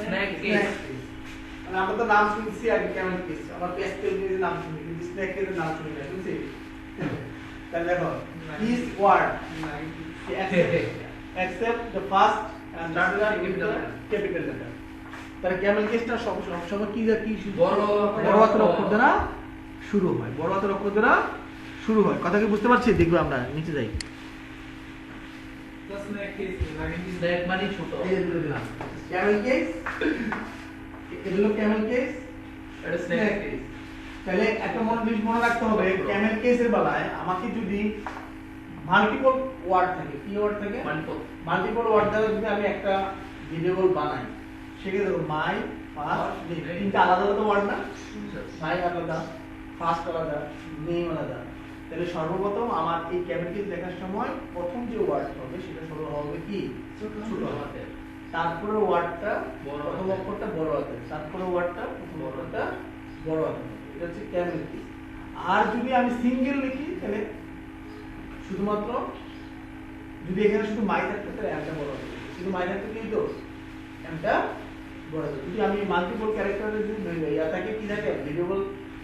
স্নেক কেস। মানে আমরা তো নাম শুনছি আগে ক্যামেল কেস, আবার পেস্টেল কেসের নাম শুনি, কিন্তু স্নেক কেসের নাম শুনি না, শুনছি? তাহলে দেখো this word except the first and start with the capital letter। তাহলে ক্যামেল কেসটা সবসময় কি বড় হাতের অক্ষর দ্বারা শুরু হয়, বড় হাতের অক্ষর দ্বারা শুরু হয়। কথা কি বুঝতে পারছি? দেখবো আমরা নিচে যাই, স্নেক মানে ছোট, এই যে দুটো দিলাম, ক্যামেল কেস, এটা হলো ক্যামেল কেস, এটা স্নেক কেস। তাহলে একটা জিনিস মনে রাখতে হবে ক্যামেল কেসের বেলায় আমাকে যদি মাল্টিপল ওয়ার্ড থাকে, কি ওয়ার্ড থাকে, মাল্টিপল ওয়ার্ড দ্বারা যদি আমি একটা ভেরিয়েবল বানাই, সেক্ষেত্রে দেখো মাই ফার্স্ট নেম, তিনটা আলাদা আলাদা ওয়ার্ড না, মাই আলাদা, ফার্স্ট আলাদা, নেম আলাদা। তাহলে সর্বপ্রথম আমার এই ক্যামেল কেস লেখার সময় প্রথম যে ওয়ার্ড হবে সেটা শুরু হবে কি ছোট হাতের, তারপরে ওয়ার্ডটা প্রথম অক্ষরটা বড় হাতের, তারপরে ওয়ার্ডটা প্রথম অক্ষরটা বড় হাতের। এটা হচ্ছে ক্যামেল কেস। আর যদি আমি সিঙ্গেল লিখি তাহলে শুধুমাত্র যদি এখানে শুধু মাই থাকতো তাহলে একটা বড় হাতের, শুধু মাই থাকতো কি তো একটা বড় হাতের। যদি আমি মাল্টিপল ক্যারেক্টারে যদি ইয়া থাকে কি থাকে ভেরিয়েবল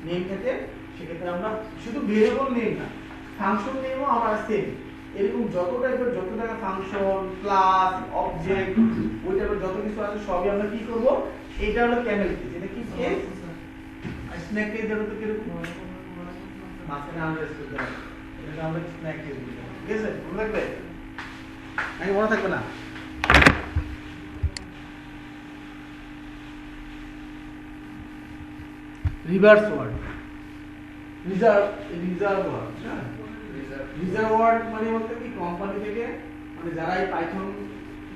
নেম থাকে, সেক্ষেত্রে আমরা শুধু ভেরিয়েবল নেম না ফাংশন নেমও আমরা সেম এরকম যত টাইপের যত টাকা ফাংশন ক্লাস অবজেক্ট ওই টাইপের যত কিছু আছে সবই আমরা কি করব, এটা হলো ক্যামেল কেস। এটা কি কেস স্ন্যাক কেস যেটা তো কিরকম মাঝখানে আন্ডারস্টুড করা, এটা আমরা স্ন্যাক কেস বলি, ঠিক আছে? মনে রাখবে নাকি মনে থাকবে না? রিভার্স ওয়ার্ড, রিজার্ভ ওয়ার্ড, হ্যাঁ রিজার্ভ ওয়ার্ড মানে হচ্ছে কি কোম্পানি থেকে মানে যারা এই পাইথন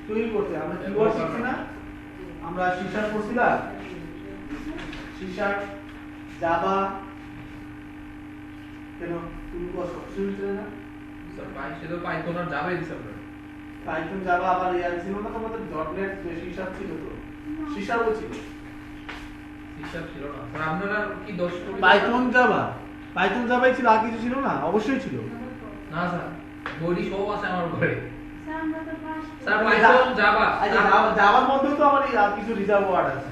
তৈরি করছে, আমরা কি ওয়ার্ড শিখছি না, আমরা সিশার পড়ছিলাম, সিশার জাভা কেন তুমি কোর্স শুনছিলে না? স্যার সেটা পাইথন আর জাভাই দিছে আপনারা। পাইথন জাভা আবার ইয়ার ছিল না তোমাদের ডটনেট সিশার ছিল তো, সিশার বলছিল হিসাব ছিল না স্যার, আপনারা কি 10 কোটি পাইথন জাভাই ছিল, আর কিছু ছিল না? অবশ্যই ছিল। না স্যার, বডি সব আছে আমার ঘরে স্যার আমরা তো পাস স্যার। পাইথন জাভা, আচ্ছা জাভার মধ্যেও তো আমার আর কিছু রিজার্ভ ওয়ার্ড আছে,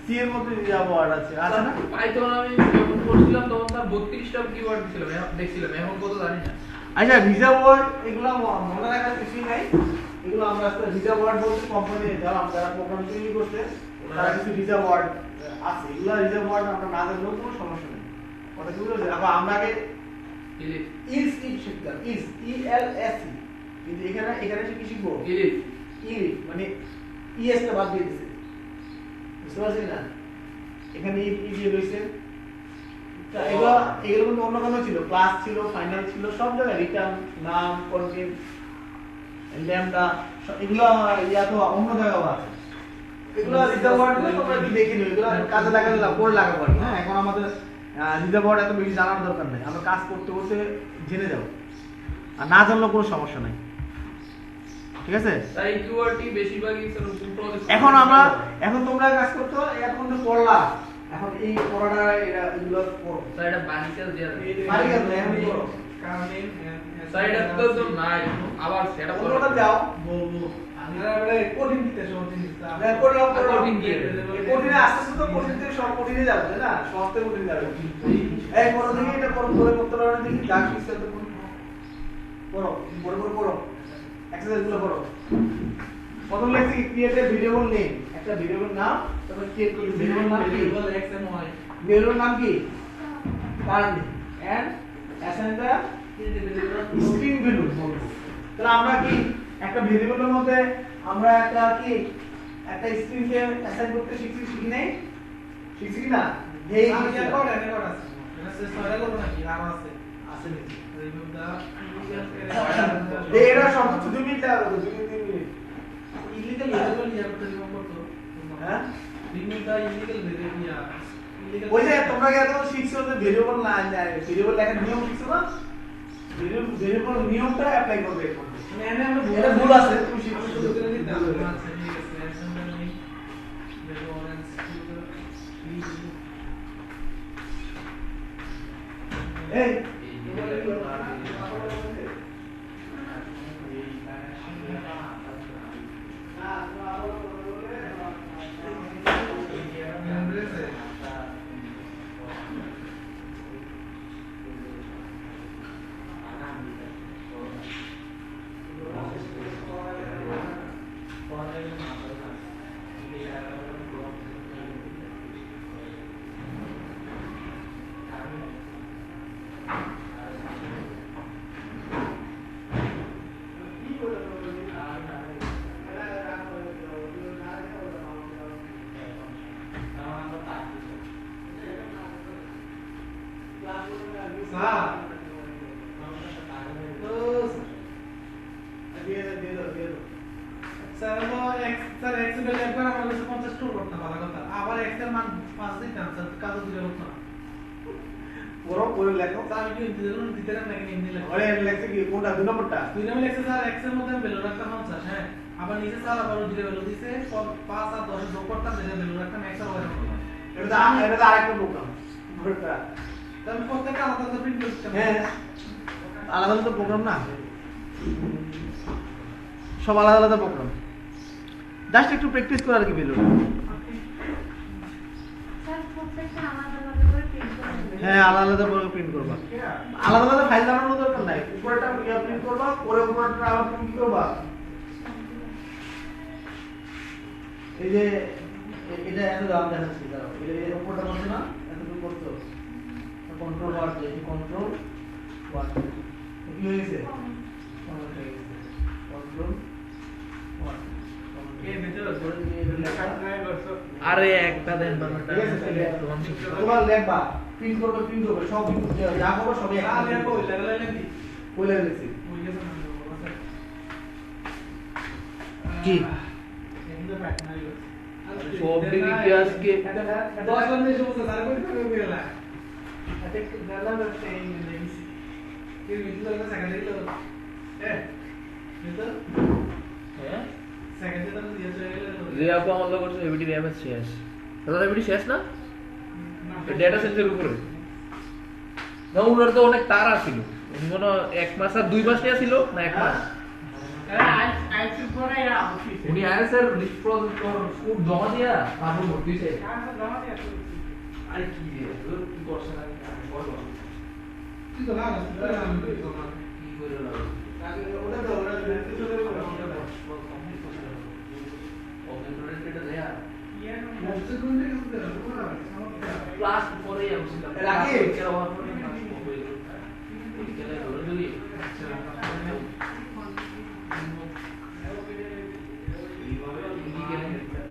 সি এর মধ্যে রিজার্ভ ওয়ার্ড আছে, আছে না? পাইথন আমি যখন পড়ছিলাম তখন স্যার 32টা কিওয়ার্ড দিছিলাম, দেখছিলাম, এখন কত জানি না। আচ্ছা রিজার্ভ ওয়ার্ড এগুলো মনে রাখার কিছুই নাই, এগুলো আমরা রিজার্ভ ওয়ার্ড বলতে কোম্পানি যারা প্রোগ্রাম তৈরি করতে তারা কিছু রিজার্ভ ওয়ার্ড আছে, এগুলো রিজার্ভ ওয়ার্ড আমরা না জানলেও কোনো সমস্যা নেই। কথা কি বুঝতে পারছি? আমরা আগে ইজ শিখতাম, ইজ ELS, কিন্তু এখানে এসে কি শিখবো, ইজ মানে ইএস টা বাদ দিয়ে দিছে, বুঝতে পারছি না? এখানে ইজ রয়েছে, এগুলো কিন্তু অন্য কোনো ছিল, ক্লাস ছিল, ফাইনাল ছিল, সব জায়গায় রিটার্ন, নাম, কন্টেন্ট, ল্যাম্বডা, এগুলো ইয়া তো অন্য জায়গাও আছে। এগুলো রিজার্ভ ওয়ার্ড গুলো তোমরা কি দেখে নিও, এগুলো কাজে লাগালে কোড লাগাবো না। হ্যাঁ এখন আমাদের রিজার্ভ ওয়ার্ড এত বেশি জানার দরকার নেই, আমরা কাজ করতে করতে জেনে যাবো, আর না জানলেও কোনো সমস্যা নাই, ঠিক আছে? তাই কিওয়ার্ডটি বেশিরভাগই স্যার প্রজেক্ট। এখন তোমরা কাজ করছো, এখন তো পড়লা, এখন এই পড়াটা এগুলো পড়ো স্যার, এটা বানিকাল দেয়া আছে। বাড়ি গেল এখন পড়ো, কারণে স্যার এটা তো নাই, আবার সেটা অন্যটা যাও বলবো আমরা বলে কঠিন দিতে সহজ জিনিস আমরা করলাম কঠিন দিয়ে কঠিনে আস্তে আস্তে তো কঠিন থেকে সব কঠিনে যাবে তাই না, সহজ থেকে কঠিনে যাবে। এই পড়ো দেখি, এটা পড়ো, করে করতে পারো না দেখি, যা শিখছো তো পড়ো, পড়ো এক্সারসাইজ গুলো পড়ো। প্রথম লেখছি ক্রিয়েট এ ভেরিয়েবল নেম, একটা ভেরিয়েবল নাম, তারপর ক্রিয়েট করলি ভেরিয়েবল নাম কি, variable x and y variable নাম কি, current and assign the string value বলবো। তাহলে আমরা কি একটা ভেরিয়েবলের মধ্যে আমরা একটা স্ট্রিং কে অ্যাসাইন করতে শিখি নাই, শিখছি কি না? এই আমি রেকর্ড আছে এটা শেষ করে করব নাকি আর আছে আছে নাকি? রিমুভ দা এটা সর্বোচ্চ 2 মিনিট লাগবে, 2-3 মিনিট। ইলিগাল ভেরিয়েবল ইয়া করতে রিমুভ করতে, হ্যাঁ রিমুভ দা ইলিগাল ভেরিয়েবল ইয়া ওই যে তোমরা কি এখন শিখছো যে ভেরিয়েবল না ভেরিয়েবল লেখার নিয়ম শিখছো না, ভেরিয়েবল নিয়মটা অ্যাপ্লাই করবে এখন। মানে এনে আমরা এটা ভুল আছে, তুমি শিখছো শুরু করে দিতে ভুল হবে। আছে। আচ্ছা ঠিক আছে অ্যাসাইনমেন্ট নেই রেফারেন্স এই স্যার হলো স্যার এক্স এর একবার আমার কাছে 50 স্টোর করতে ভালো কথা আবার এক্স এর মান 5 দিতাম স্যার কাজ দিলে হতো না পুরো লেখো স্যার আমি কি দিতে নাকি এমনি লেখা ওরে লেখছে কি কোনটা 2 নম্বরটা 2 নম্বর লেখছে স্যার এক্স এর মধ্যে ভ্যালু রাখতাম 50 হ্যাঁ আবার নিচে স্যার আবার দিলে ভ্যালু দিছে 5 আর 10 যোগ করতাম যেটা ভ্যালু রাখতাম এক্স আর ওয়াই করতাম এটা আরেকটা প্রোগ্রাম পুরোটা তাহলে প্রত্যেকটা আলাদা আলাদা প্রিন্ট করতে হ্যাঁ আলাদা আলাদা প্রোগ্রাম না সব আলাদা আলাদা প্রোগ্রাম জাস্ট একটু প্র্যাকটিস করার কি ভ্যালু স্যার প্রত্যেকটা আলাদা আলাদা করে প্রিন্ট করবেন হ্যাঁ আলাদা আলাদা করে প্রিন্ট করবা আলাদা আলাদা ফাইল বানানোর দরকার নাই উপরেরটা প্রিন্ট করবা পরে উপরেরটা আবার তুমি কি করবা এই যে এটা এত দাম দেখাচ্ছি দাঁড়াও এটা এর উপরটা বলছো না এতটুকু করছো কন্ট্রোল ওয়ার্ড এই কন্ট্রোল ওয়ার্ড কি হয়েছে কন্ট্রোল ওয়ার্ড এর ভিতরে করে দিয়ে লেখা আরে একটা দেন বানাটা তোমার লেখবা প্রিন্ট করবে সব যা করবে সবই আর লেখো লেখা লেখি বলে দিছি ওই গেছে না কি? এগুলো প্যাক নাই সব দিকে কি আজকে 10 জন দেশ বলতে স্যার কই করে বেলা আতে গালা করতে এই নেগিছি এর ভিতরে একটা সেকেন্ড দিলো ভিতর হ্যাঁ সেকেন্ড দিলো দিয়ে চলে যে আপু আমার লোক করছে এবিটি র্যামের শেষ দাদা এবিটি শেষ না ডেটা সেন্টারের উপরে না ওনার তো অনেক তার আছিল উনি মনে হয় 1 মাস আর 2 মাস নিয়ে ছিল না 1 মাস উনি আইএসআর লিস্ট প্রসেস স্কুপ জমা দিয়া তারপর ভর্তি হইছে আরে কি রে ওর কি করছ না বল তুই তো লাগা কি করে লাগা ওটা তো ওটা অবজেক্ট দেয়া ইয়া না মধ্যে কোন দিকে ক্লাস পরে যাবো রাখি? কেন